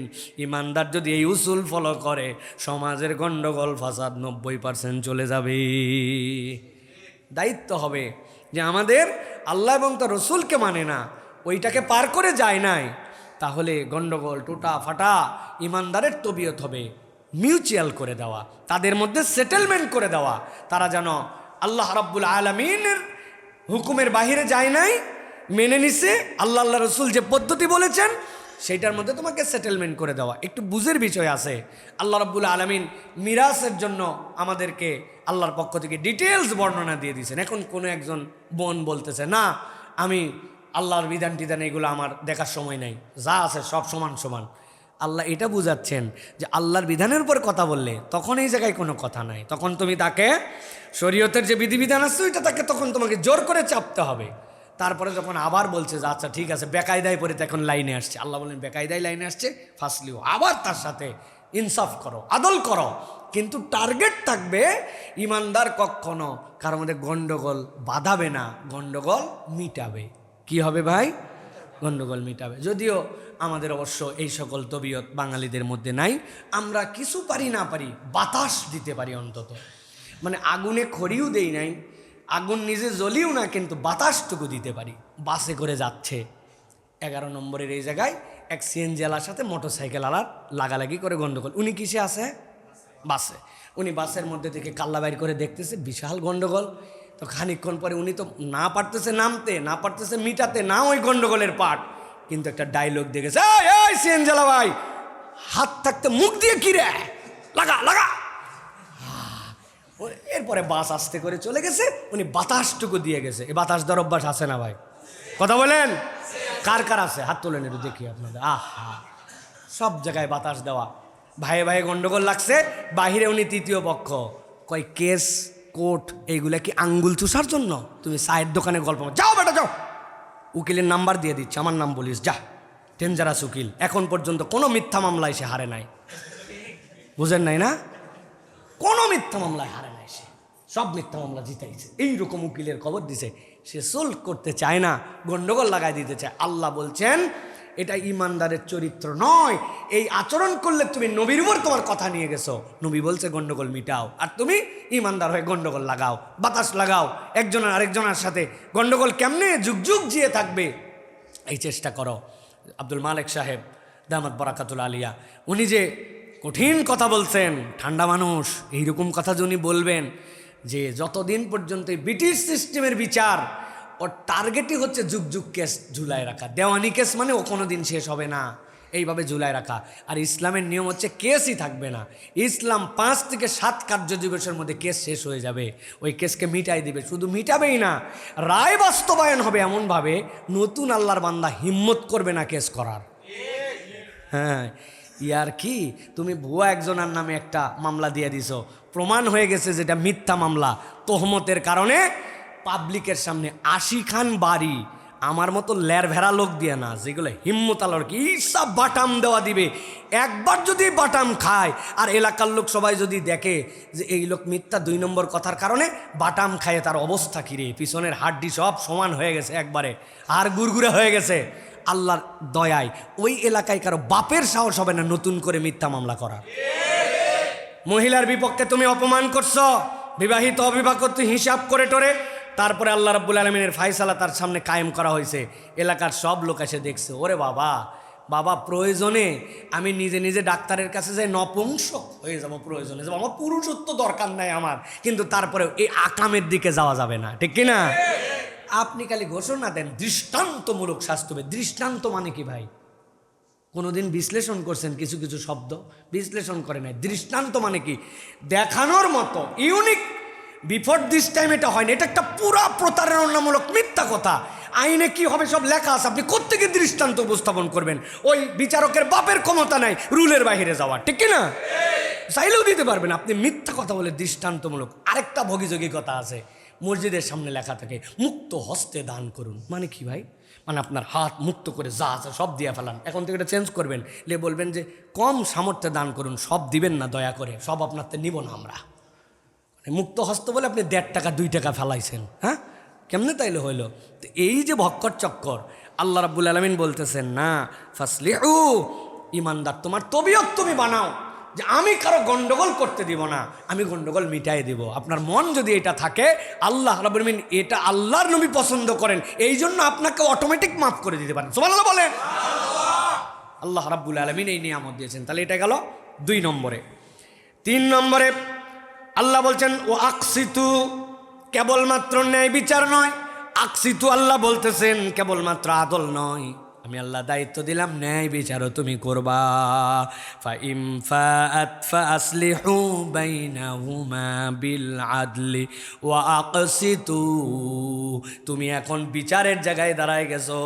ইমানদার যদি এই উসুল ফলো করে, সমাজের গণ্ডগোল ফাসাদ 90% চলে যাবে। দায়িত্ব হবে যে আমাদের আল্লাহ এবং তার রসুলকে মানে না, ওইটাকে পার করে যায় নাই, তাহলে গণ্ডগোল টুটা ফাটা ইমানদারের তবিয়ত হবে মিউচুয়াল করে দেওয়া, তাদের মধ্যে সেটেলমেন্ট করে দেওয়া। তারা যেন আল্লাহ রাব্বুল আলামিনের হুকুমের বাহিরে যায় নাই, মেনে নিছে আল্লাহ রসুল যে পদ্ধতি বলেছেন সেইটার মধ্যে তোমাকে সেটেলমেন্ট করে দেওয়া। একটু বুঝের বিষয় আছে। আল্লাহ রাব্বুল আলামিন মিরাসের জন্য আমাদেরকে আল্লাহর পক্ষ থেকে ডিটেলস বর্ণনা দিয়ে দিয়েছেন। এখন কোনো একজন বোন বলতেছে না আমি আল্লাহর বিধান টিধান এগুলো আমার দেখার সময় নাই, যা আছে সব সমান সমান। আল্লাহ এটা বুঝাচ্ছেন যে আল্লাহর বিধানের উপর কথা বললে তখন এই জায়গায় কোনো কথা নাই, তখন তুমি তাকে শরীয়তের যে বিধিবিধান আছে ওইটা তাকে তখন তোমাকে জোর করে চাপতে হবে। তারপরে যখন আবার বলছে যে আচ্ছা ঠিক আছে বেকায়দায় পরে তো এখন লাইনে আসছে, আল্লাহ বলেন বেকায়দায় লাইনে আসছে ফাসলিও, আবার তার সাথে ইনসাফ করো, আদল করো, কিন্তু টার্গেট থাকবে ইমানদার কখনো কারোর মধ্যে গন্ডগোল বাঁধাবে না, গন্ডগোল মিটাবে। কি হবে ভাই? গন্ডগোল মিটাবে। যদিও আমাদের অবশ্য এই সকল তবিয়ত বাঙালিদের মধ্যে নাই, আমরা কিছু পারি না পারি বাতাস দিতে পারি অন্তত, মানে আগুনে খড়িও দেই নাই, আগুন নিজে জ্বলিও না, কিন্তু বাতাসটুকু দিতে পারি। বাসে করে যাচ্ছে 11 নম্বরের এই জায়গায় এক সিএনজি আলার সাথে মোটরসাইকেল আলার লাগালাগি করে গন্ডগোল। উনি কিসে আছে? বাসে। উনি বাসের মধ্যে থেকে কাল্লা বাইর করে দেখতেছে, বিশাল গন্ডগোল। তো খানিকক্ষণ পরে উনি তো না পারতেছে নামতে, না পারতেছে মিটাতে, না ওই গন্ডগোলের পাট, কিন্তু একটা ডায়লগ দেখেছে, এই সিএনজি আলা ভাই, হাত থাকতে মুখ দিয়ে কিরে লাগা লাগা। এরপরে বাস আস্তে করে চলে গেছে, উনি বাতাসটুকু দিয়ে গেছে। এই বাতাস দেওয়ার অভ্যাস আছে না ভাই? কথা বলেন, কার কার আছে? হাত তোলেন একটু দেখি আপনাদের। আহা, সব জায়গায় বাতাস দেওয়া। ভাইয়ে ভাইয়ে গন্ডগোল লাগছে, বাহিরে উনি তৃতীয় পক্ষ। কয় কেস কোর্ট এইগুলা কি আঙ্গুল চুষার জন্য? তুমি চায়ের দোকানে গল্প, যাও বেটা যাও, উকিলের নাম্বার দিয়ে দিচ্ছে, আমার নাম বলিস, যা, ডেঞ্জারাস উকিল। এখন পর্যন্ত কোনো মিথ্যা মামলায় সে হারে নাই, বুঝেন নাই না? কোনো মিথ্যা মামলায় হারে নাই সে, সব মিথ্যা মামলা জিতাইছে। এইরকম উকিলের খবর দিছে, সে সলভ করতে চায় না, গন্ডগোল লাগাই দিতে চায়। আল্লাহ বলছেন এটা ইমানদারের চরিত্র নয়, এই আচরণ করলে তুমি নবীর উপর তোমার কথা নিয়ে গেছো। নবী বলছে গন্ডগোল মিটাও, আর তুমি ইমানদার হয়ে গন্ডগোল লাগাও, বাতাস লাগাও, একজনের আরেকজনের সাথে গন্ডগোল কেমনে যুগ যুগ জিয়ে থাকবে এই চেষ্টা করো। আব্দুল মালিক সাহেব দামাত বরাকাতুল আলিয়া, উনি যে কঠিন কথা বলছেন, ঠান্ডা মানুষ, এইরকম কথা উনি বলবেন যে যতদিন পর্যন্ত এই ব্রিটিশ সিস্টেমের বিচার, ওর টার্গেটই হচ্ছে যুগ যুগ কেস ঝুলায় রাখা। দেওয়ানি কেস মানে ও কোনো দিন শেষ হবে না, এইভাবে ঝুলায় রাখা। আর ইসলামের নিয়ম হচ্ছে কেসই থাকবে না। ইসলাম 5 থেকে 7 কার্য দিবসের মধ্যে কেস শেষ হয়ে যাবে, ওই কেসকে মিটাই দিবে। শুধু মিটাবেই না, রায় বাস্তবায়ন হবে এমনভাবে নতুন আল্লাহর বান্দা হিম্মত করবে না কেস করার। হ্যাঁ, ইয়ার কি, তুমি ভুয়া একজনের নামে একটা মামলা দিয়ে দিছো, প্রমাণ হয়ে গেছে যেটা মিথ্যা মামলা, তোহমতের কারণে পাবলিকের সামনে 80 খান বাড়ি আমার মতো লের ভেড়া লোক দিয়ে না, যেগুলো হিম্মত আলোর কি সব বাটাম দেওয়া দিবে। একবার যদি বাটাম খায় আর এলাকার লোক সবাই যদি দেখে যে এই লোক মিথ্যা 2 নম্বর কথার কারণে বাটাম খায়, তার অবস্থা কিরে, পিছনের হাড্ডি সব সমান হয়ে গেছে একবারে, আর গুড়গুড়া হয়ে গেছে, আল্লাহর দয়ায় ওই এলাকায় কারো বাপের সাহস হবে না নতুন করে মিথ্যা মামলা করা। মহিলার বিপক্ষে তুমি অপমান করছো, বিবাহিত অবিবাহিত হিসাব করে টোরে, তারপরে আল্লাহ রাব্বুল আলামিনের ফায়সালা তার সামনে কায়েম করা হয়েছে। এলাকার সব লোক এসে দেখছে, ওরে বাবা বাবা প্রয়োজনে আমি নিজে নিজে ডাক্তারের কাছে যাই নপুংসক হয়ে যাবো, প্রয়োজনে যাবো, আমার পুরুষত্ব দরকার নাই আমার, কিন্তু তারপরে এই আকামের দিকে যাওয়া যাবে না, ঠিক কিনা? আপনি খালি ঘোষণা দেন দৃষ্টান্তমূলক শাস্ত্রে। দৃষ্টান্ত মানে কি ভাই? কোনোদিন বিশ্লেষণ করছেন কিছু কিছু শব্দ? বিশ্লেষণ করে নাই। দৃষ্টান্ত মানে কি? দেখানোর মতো ইউনিক। বিফোর দিস টাইম এটা হয় না, এটা একটা পুরা প্রতারণামূলক মিথ্যা কথা। আইনে কি হবে সব লেখা আছে, আপনি কোত্থেকে দৃষ্টান্ত উপস্থাপন করবেন? ওই বিচারকের বাপের ক্ষমতা নাই রুলের বাইরে যাওয়া, ঠিক কিনা? চাইলেও দিতে পারবেন। আপনি মিথ্যা কথা বলে দৃষ্টান্তমূলক। আরেকটা ভগিযোগী কথা আছে, মসজিদের সামনে লেখা থাকে মুক্ত হস্তে দান করুন। মানে কি ভাই? মানে আপনার হাত মুক্ত করে যা আছে সব দিয়ে ফেলান। এখন থেকে এটা চেঞ্জ করবেন, বলবেন যে কম সামর্থ্যে দান করুন, সব দিবেন না দয়া করে, সব আপনার তো নিব না আমরা। মুক্ত হস্ত বলে আপনি 1.5 টাকা 2 টাকা ফেলাইছেন, হ্যাঁ? কেমনে তাইলে হইল? তো এই যে ভক্কর চক্কর, আল্লাহ রাব্বুল আলামিন বলতেছেন না ফাসলিহু, ইমানদার তোমার তবিয়ত তুমি বানাও যে আমি কারো গন্ডগোল করতে দিব না, আমি গন্ডগোল মিটাই দিব। আপনার মন যদি এটা থাকে, আল্লাহ রাব্বুল আলামিন এটা আল্লাহর নবী পছন্দ করেন, এই জন্য আপনাকে অটোমেটিক মাফ করে দিতে পারেন। সুবহানাল্লাহ বলেন। আল্লাহ রাব্বুল আলামিন এই নিয়ামত দিয়েছেন। তাহলে এটা গেল 2 নম্বরে। 3 নম্বরে আল্লাহ বলছেন ও আকসিতু, কেবলমাত্র ন্যায় বিচার নয়। আকসিতু আল্লাহ বলতেছেন কেবলমাত্র আদল নয়, আমি আল্লাহ দায়িত্ব দিলাম ন্যায় বিচারও তুমি করবা। ফাইম ফাআত ফাসলিহু বাইনাহুমা বিল আদলি ওয়া আকসিতু। তুমি এখন বিচারের জায়গায় দাঁড়ায় গেছো।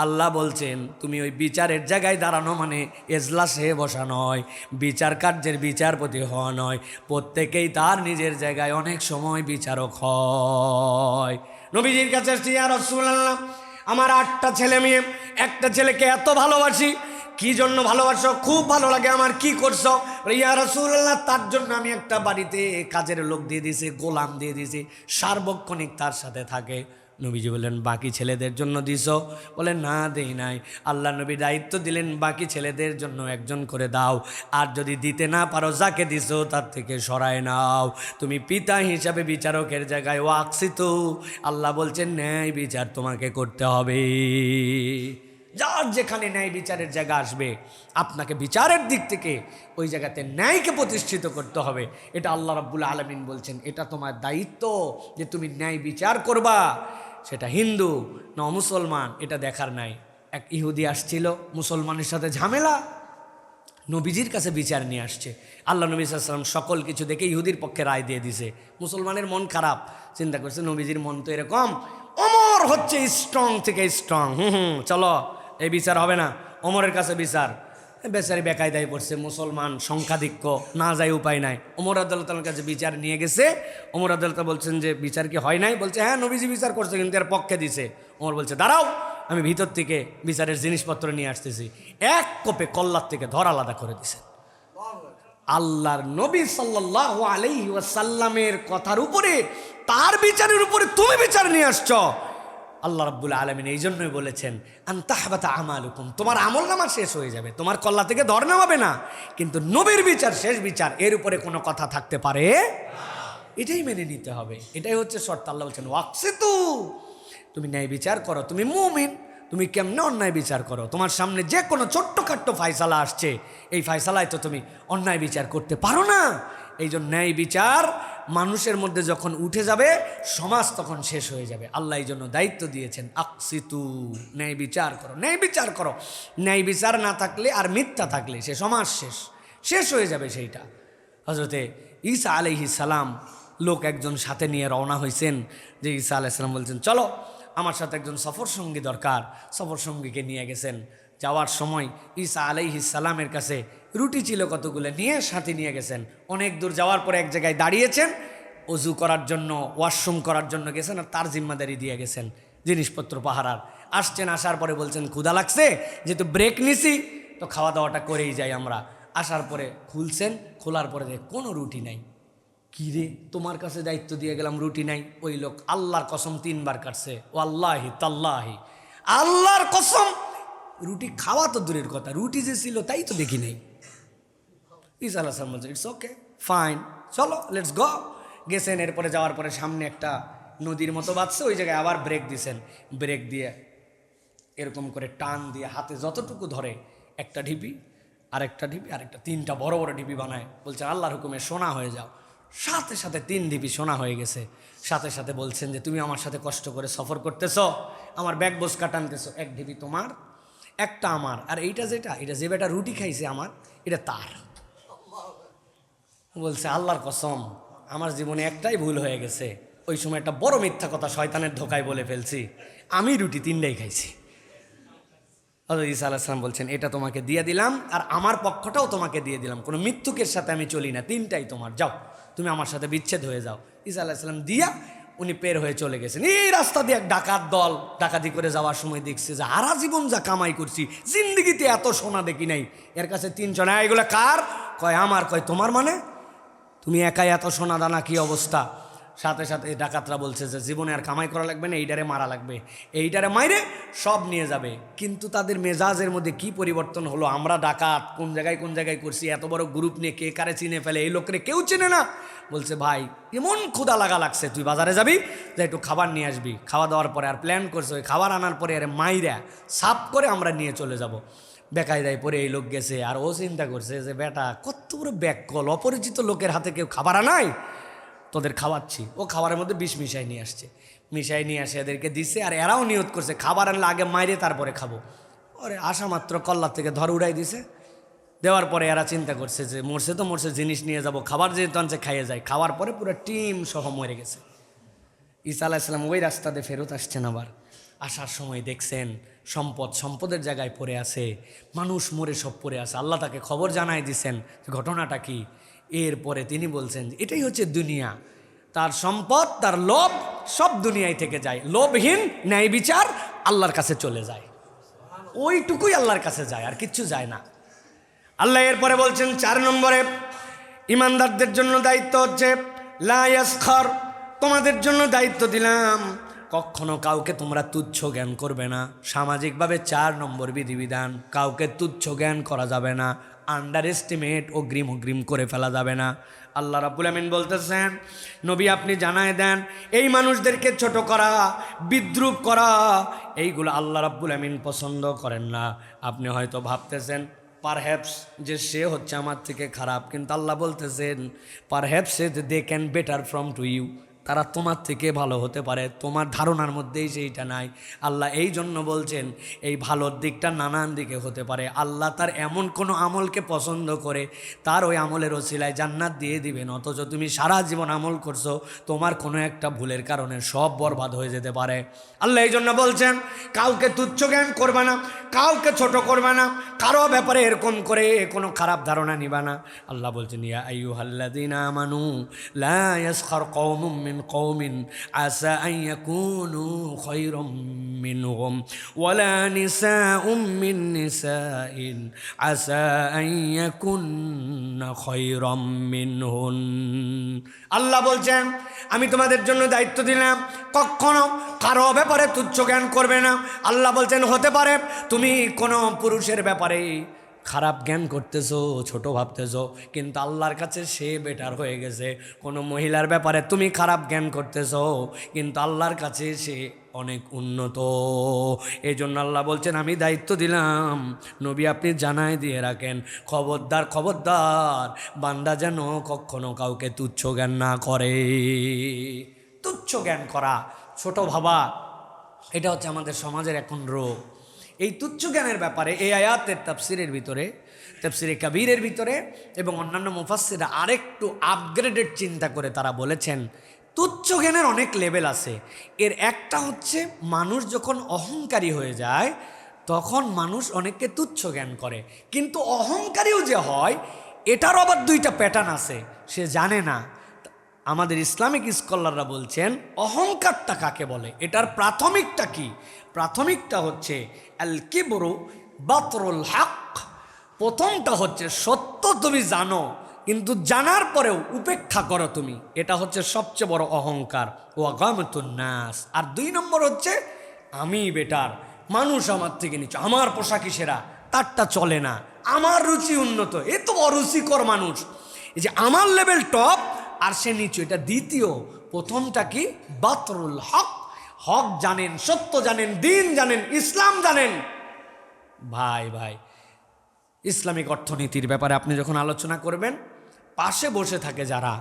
আল্লাহ বলছেন তুমি ওই বিচারের জায়গায় দাঁড়ানো মানে এজলাসে বসা নয়, বিচার কার্যের বিচারপতি হওয়া নয়। প্রত্যেকেই তার নিজের জায়গায় অনেক সময় বিচারক হয়। নবীজির কাছে আসছি, ইয়া রাসূলুল্লাহ আমার 8টা ছেলে মেয়ে, একটা ছেলেকে এত ভালোবাসি। কি জন্য ভালোবাসো? খুব ভালো লাগে আমার। কি করছো? ইয়া রাসূলুল্লাহ তার জন্য আমি একটা বাড়িতে কাজের লোক দিয়ে দিয়েছি, গোলাম দিয়ে দিয়েছি, সার্বক্ষণিক তার সাথে থাকে। নবীজি বললেন বাকি ছেলেদের জন্য দিছো? বলেন না দেই নাই। আল্লাহ নবী দায়িত্ব দিলেন বাকি ছেলেদের জন্য একজন করে দাও, আর যদি দিতে না পারো যাকে দিছো তার থেকে সরায় নাও। তুমি পিতা হিসাবে বিচারকের জায়গায় ওয়াকসিত, আল্লাহ বলছেন ন্যায় বিচার তোমাকে করতে হবে। যার যেখানে ন্যায় বিচারের জায়গা আসবে, আপনাকে বিচারের দিক থেকে ওই জায়গাতে ন্যায়কে প্রতিষ্ঠিত করতে হবে। এটা আল্লাহ রাব্বুল আলামিন বলছেন এটা তোমার দায়িত্ব যে তুমি ন্যায় বিচার করবা। সেটা হিন্দু না মুসলমান এটা দেখার নাই। এক ইহুদি আসছিল, মুসলমানের সাথে ঝামেলা, নবীজির কাছে বিচার নিয়ে আসছে। আল্লাহ নবী সাল্লাল্লাহু আলাইহি ওয়াসাল্লাম সকল কিছু দেখে ইহুদির পক্ষে রায় দিয়ে দিছে। মুসলমানের মন খারাপ, চিন্তা করছে নবীজির মন তো এরকম, ওমর হচ্ছে স্ট্রং থেকে স্ট্রং, চলো এই বিচার হবে না, ওমরের কাছে বিচার। বেচারি বেকায়দায় পড়ছে, মুসলমান সংখ্যাধিক্য, না যায় উপায় নাই। ওমর রাদিয়াল্লাহু তাআলার কাছে বিচার নিয়ে গেছে। ওমর রাদিয়াল্লাহু তাআলা বলছেন যে বিচার কি হয় নাই? বলছে হ্যাঁ নবীজি বিচার করছে কিন্তু এর পক্ষে দিছে। ওমর বলছে দাঁড়াও, আমি ভিতর থেকে বিচারের জিনিসপত্র নিয়ে আসতেছি। এক কোপে কল্লার থেকে ধর আলাদা করে দিছে। আল্লাহর নবী সাল্লাল্লাহু আলাইহি ওয়াসাল্লামের কথার উপরে, তার বিচারের উপরে তুমি বিচার নিয়ে আসছো। আল্লাহ রাব্বুল আলামিন এই জন্যই বলেছেন আনতাহবাতা আমালুকুম, তোমার আমলনামা শেষ হয়ে যাবে, তোমার কল্লা থেকে ধর নেওয়াবে না, কিন্তু নবীর বিচার শেষ বিচার, এর উপরে কোনো কথা থাকতে পারে না। এটাই মেনে নিতে হবে, এটাই হচ্ছে শর্ত। আল্লাহ বলছেন ওয়াকসিতু, তুমি ন্যায় বিচার করো। তুমি মুমিন, তুমি কেমনে অন্যায় বিচার করো? তোমার সামনে যে কোনো ছোট্টখাট্ট ফায়সালা আসছে, এই ফায়সালায় তো তুমি অন্যায় বিচার করতে পারো না। এই জন্য ন্যায় বিচার মানুষের মধ্যে যখন উঠে যাবে, সমাজ তখন শেষ হয়ে যাবে। আল্লাহ এই জন্য দায়িত্ব দিয়েছেন আকসিতু, ন্যায় বিচার করো, ন্যায় বিচার করো। ন্যায় বিচার না থাকলে আর মিথ্যা থাকলে সে সমাজ শেষ হয়ে যাবে। সেইটা হযরতে ঈসা আলাইহিস সালাম লোক একজন সাথে নিয়ে রওনা হয়েছেন, যে ঈসা আলাইহিস সালাম বলছেন চলো আমার সাথে একজন সফর সঙ্গী দরকার। সফর সঙ্গীকে নিয়ে গেছেন। যাওয়ার সময় ঈসা আলাইহিস সালামের কাছে রুটি ছিল কতগুলো, নিয়ে সাথে নিয়ে গেছেন। অনেক দূর যাওয়ার পরে এক জায়গায় দাঁড়িয়েছেন, অজু করার জন্য, ওয়াশরুম করার জন্য গেছেন, আর তার জিম্মাদারি দিয়ে গেছেন জিনিসপত্র পাহারার। আসছেন, আসার পরে বলছেন ক্ষুধা লাগছে, যেহেতু ব্রেক নিছি তো খাওয়া দাওয়াটা করেই যাই আমরা। আসার পরে খুলছেন, খোলার পরে কোনো রুটি নাই। কি রে, তোমার কাছে দায়িত্ব দিয়ে গেলাম রুটি নাই। ওই লোক আল্লাহর কসম 3 বার কাটছে, ও আল্লাহি তাল্লাহি, আল্লাহর কসম রুটি খাওয়া তো দূরের কথা, রুটি যে ছিল তাই তো দেখি নাই। ঈসা আলাইহিস সালাম বলছে ইটস ওকে ফাইন, চলো লেটস গো। গেছেন, এরপরে যাওয়ার পরে সামনে একটা নদীর মতো বাঁচছে, ওই জায়গায় আবার ব্রেক দিছেন। ব্রেক দিয়ে এরকম করে টান দিয়ে হাতে যতটুকু ধরে একটা ঢিপি, আরেকটা ঢিপি, আরেকটা, 3টা বড় বড় ঢিপি বানায়। বলছেন আল্লাহর হুকুমে সোনা হয়ে যাও। সাথে সাথে 3 ঢিপি সোনা হয়ে গেছে। সাথে সাথে বলছেন যে তুমি আমার সাথে কষ্ট করে সফর করতেছ, আমার ব্যাগ বোঝকা টানতেছ, 1 ঢিপি তোমার, একটা আমার, আর এইটা যেটা, এটা যে বেটা রুটি খাইছে আমার, এটা তার। বলছে আল্লাহর কসম, আমার জীবনে একটাই ভুল হয়ে গেছে, ওই সময় একটা বড় মিথ্যা কথা শয়তানের ধোকায় বলে ফেলছি, আমি রুটি 3টাই খাইছি। হযরত ঈসা আলাইহিস সালাম বলছেন এটা তোমাকে দিয়ে দিলাম, আর আমার পক্ষটাও তোমাকে দিয়ে দিলাম, কোনো মিথ্যুকের সাথে আমি চলি না, 3টাই তোমার, যাও তুমি আমার সাথে বিচ্ছেদ হয়ে যাও। ঈসা আলাইহিস সালাম দিয়া উনি পের হয়ে চলে গেছেন। এই রাস্তা দিয়ে এক ডাকাত দল ডাকাতি করে যাওয়ার সময় দেখছে যে হারা জীবন যা কামাই করছি, জিন্দিগিতে এত সোনা দেখি নাই। এর কাছে 3জন, এগুলো কার? কয় আমার। কয় তোমার মানে? তুমি একাই এত সোনা দানা, কি অবস্থা? সাথে সাথে ডাকাতরা বলছে যে জীবনে আর কামাই করা লাগবে না, এইটারে মারা লাগবে, এইটারে মাইরে সব নিয়ে যাবে। কিন্তু তাদের মেজাজের মধ্যে কি পরিবর্তন হলো, আমরা ডাকাত কোন জায়গায় করছি, এত বড় গ্রুপ নিয়ে কে কারে চিনে ফেলে, এই লোকরে কেউ চিনে না। বলছে ভাই এমন ক্ষুধা লাগছে, তুই বাজারে যাবি, যে একটু খাবার নিয়ে আসবি। খাওয়া দাওয়ার পরে আর প্ল্যান করছে, ওই খাবার আনার পরে আরে মাইরা সাফ করে আমরা নিয়ে চলে যাব। বেকায়দায় পরে এই লোক গেছে, আর ও চিন্তা করছে যে বেটা কত বড় ব্যাককল, অপরিচিত লোকের হাতে কেউ খাবার আনায়, তোদের খাওয়াচ্ছি। ও খাবারের মধ্যে বিষ মিশাই নিয়ে আসছে, মিশাই নিয়ে আসে এদেরকে দিছে, আর এরাও নিয়ত করছে খাবার আনলে আগে মাইরে তারপরে খাবো। ওরে আসা মাত্র কল্লার থেকে ধর উড়াই দিছে। দেওয়ার পরে এরা চিন্তা করছে যে মরছে তো মরছে, জিনিস নিয়ে যাব, খাবার যেহেতু আনছে খাইয়ে যায়। খাওয়ার পরে পুরো টিম সহ মরে গেছে। ঈসা আলাইহিস সালাম ওই রাস্তা দিয়ে ফেরত আসছেন, আবার আসার সময় দেখছেন সম্পদের জায়গায় পড়ে আছে, মানুষ মরে সব পড়ে আছে। আল্লাহ তাকে খবর জানাই দিছেন ঘটনাটা কি। এরপরে তিনি বলছেন এটাই হচ্ছে দুনিয়া, তার সম্পদ, তার লোভ সব দুনিয়ায় থেকে যায়, লোভহীন ন্যায় বিচার আল্লাহর কাছে চলে যায়, ওইটুকুই আল্লাহর কাছে যায়, আর কিচ্ছু যায় না। আল্লাহ এরপরে বলছেন 4 নম্বরে ইমানদারদের জন্য দায়িত্ব হচ্ছে লা ইয়াসখার, তোমাদের জন্য দায়িত্ব দিলাম কখনো কাউকে তোমরা তুচ্ছ জ্ঞান করবে না। সামাজিকভাবে 4 নম্বর বিধিবিধান, কাউকে তুচ্ছ জ্ঞান করা যাবে না, আন্ডার এস্টিমেট অগ্রিম করে ফেলা যাবে না। আল্লাহ রাব্বুল আমিন বলতেছেন নবী আপনি জানায় দেন, এই মানুষদেরকে ছোট করা, বিদ্রূপ করা, এইগুলো আল্লাহ রাব্বুল আমিন পছন্দ করেন না। আপনি হয়তো ভাবতেছেন পারহ্যাপস যে সে হচ্ছে আমার থেকে খারাপ, কিন্তু আল্লাহ বলতেছেন perhaps they can better from to you, তারা তোমার থেকে ভালো হতে পারে, তোমার ধারণার মধ্যেই সেইটা নাই। আল্লাহ এই জন্য বলছেন এই ভালোর দিকটা নানান দিকে হতে পারে। আল্লাহ তার এমন কোনো আমলকে পছন্দ করে তার ওই আমলের ওসিলায় জান্নাত দিয়ে দিবেন, অথচ তুমি সারা জীবন আমল করছো, তোমার কোনো একটা ভুলের কারণে সব বরবাদ হয়ে যেতে পারে। আল্লাহ এই জন্য বলছেন কাউকে তুচ্ছ জ্ঞান করবে না, কাউকে ছোট করবে না, কারো ব্যাপারে এরকম করে কোনো খারাপ ধারণা নিবা না। আল্লাহ বলছেন ইয়া আইয়ুহাল্লাযীনা আমানু লা ইয়াসখার কওমুম মিন কওমিন আসা আন ইয়াকুনু খায়রাম মিনহুম ওয়ালা নিসাউম মিন নিসাইন আসা আন ইয়াকুননা খায়রাম মিনহুন। আল্লাহ বলছেন আমি তোমাদের জন্য দায়িত্ব দিলাম কখনো কারো ব্যাপারে তুচ্ছ জ্ঞান করবে না। আল্লাহ বলছেন হতে পারে তুমি কোনো পুরুষের ব্যাপারে খারাপ জ্ঞান করতেছো, ছোট ভাবতেছো, কিন্তু আল্লাহর কাছে সে বেটার হয়ে গেছে। কোনো মহিলার ব্যাপারে তুমি খারাপ জ্ঞান করতেছো, কিন্তু আল্লাহর কাছে সে অনেক উন্নত। এই জন্য আল্লাহ বলছেন আমি দায়িত্ব দিলাম নবী আপনি জানাই দিয়ে রাখেন, খবরদার খবরদার বান্দা যেন কখনো কাউকে তুচ্ছ জ্ঞান না করে। তুচ্ছ জ্ঞান করা, ছোট ভাবা, এটা হচ্ছে আমাদের সমাজের এখন রোগ। এই তুচ্ছ জ্ঞানের ব্যাপারে এই আয়াতের তাফসিরের ভিতরে, তাফসিরে কাবীরের ভিতরে এবং অন্যান্য মুফাসসিররা আরেকটু আপগ্রেডেড চিন্তা করে তারা বলেছেন তুচ্ছ জ্ঞানের অনেক লেভেল আছে। এর একটা হচ্ছে মানুষ যখন অহংকারী হয়ে যায় তখন মানুষ অনেককে তুচ্ছ জ্ঞান করে, কিন্তু অহংকারীও যে হয় এটারও আবার 2টা প্যাটার্ন আছে, সে জানে না। আমাদের ইসলামিক স্কলাররা বলছেন অহংকারটা কাকে বলে, এটার প্রাথমিকটা কি? প্রাথমিকটা হচ্ছে আল কিবরু বাতরুল হক। প্রথমটা হচ্ছে সত্য তুমি জানো কিন্তু জানার পরেও উপেক্ষা করো তুমি, এটা হচ্ছে সবচেয়ে বড় অহংকার। ওয়া গামাতুন নাস। আর 2 নম্বর হচ্ছে আমি বেটার, মানুষ আমার থেকে নিচে, আমার পোশাকি সেরা, তারটা চলে না, আমার রুচি উন্নত, এ তো অরুচিকর মানুষ। এই যে আমার লেভেল টপ আর সে নিচু, এটা দ্বিতীয়। প্রথমটা কি? বাতরুল হক, হক জানেন, সত্য জানেন, দিন জানেন, ইসলাম জানেন। ভাই ভাই, ইসলামিক অর্থনীতির ব্যাপারে আপনি যখন আলোচনা করবেন, পাশে বসে থাকে যারা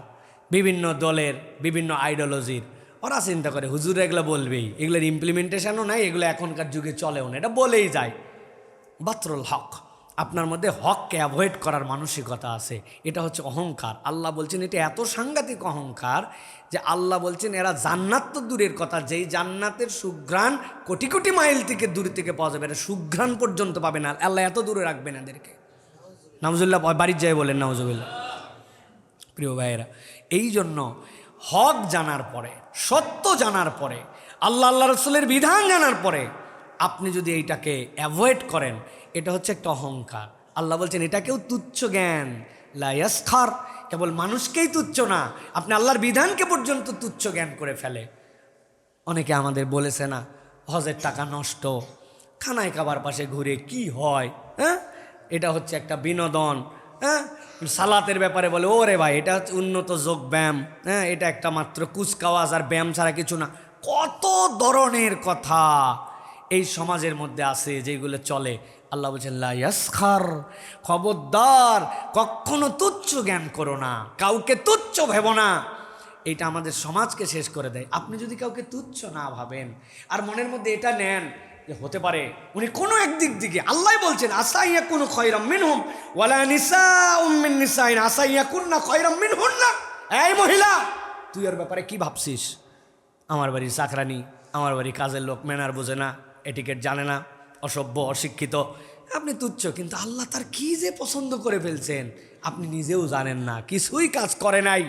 বিভিন্ন দলের, বিভিন্ন আইডিওলজির, ওরা চিন্তা করে হুজুর এগুলো বলবেই, এগুলোর ইমপ্লিমেন্টেশনও নাই, এগুলো এখনকার যুগে চলেও না, এটা বলেই যায়। বাতরুল হক, আপনার মধ্যে হককে অ্যাভয়েড করার মানসিকতা আছে, এটা হচ্ছে অহংকার। আল্লাহ বলছেন এটা এত সাংঘাতিক অহংকার যে আল্লাহ বলছেন এরা জান্নাত তো দূরের কথা, যেই জান্নাতের সুঘ্রাণ কোটি কোটি মাইল থেকে দূর থেকে পাওয়া যাবে, এটা সুঘ্রাণ পর্যন্ত পাবে না, আল্লাহ এত দূরে রাখবেন এদেরকে। নাউজুবিল্লাহ, বাড়ির যাই বলেন নাউজুবিল্লাহ। প্রিয় ভাইয়েরা, এই জন্য হক জানার পরে, সত্য জানার পরে, আল্লাহ রসুলের বিধান জানার পরে আপনি যদি এইটাকে অ্যাভয়েড করেন, এটা হচ্ছে একটা অহংকার। আল্লাহ বলছেন এটাকেও তুচ্ছ জ্ঞান, লা ইয়াসখার, কেবল মানুষকেই তুচ্ছ না, আপনি আল্লাহর বিধানকে পর্যন্ত তুচ্ছ জ্ঞান করে ফেলে। অনেকে আমাদের বলেছে না, হজের টাকা নষ্ট, খানায় খাবার পাশে ঘুরে কি হয়, হ্যাঁ এটা হচ্ছে একটা বিনোদন, হ্যাঁ সালাতের ব্যাপারে বলে ওরে ভাই এটা হচ্ছে উন্নত যোগ ব্যায়াম, হ্যাঁ এটা একটা মাত্র কুচকাওয়াজ আর ব্যায়াম ছাড়া কিছু না। কত ধরনের কথা এই সমাজের মধ্যে আছে যেগুলো চলে। আল্লাহ বলছেন লা ইয়াসখার, খবরদার কখনো তুচ্ছ জ্ঞান করো না, কাউকে তুচ্ছ ভেবো না। এটা আমাদের সমাজকে শেষ করে দেয়। আপনি যদি কাউকে তুচ্ছ না ভাবেন আর মনের মধ্যে এটা নেন যে হতে পারে উনি কোনো একদিক দিকে, আল্লাহ বলছেন আসাইয়া কোনো খয়রাম মিনহুম ওয়ালা নিসাউম মিন নিসাইন আসাইয়া কুননা খয়রাম মিনহুন্না। এই মহিলা, তুই ওর ব্যাপারে কি ভাবছিস? আমার বাড়ির চাকরানি, আমার বাড়ির কাজের লোক, ম্যানার বোঝে না, এটিকেট জানে না, অসভ্য, অশিক্ষিত। আপনি তুচ্ছ, কিন্তু আল্লাহ তার কি যে পছন্দ করে ফেলছেন আপনি নিজেও জানেন না, কিছুই কাজ করে নাই।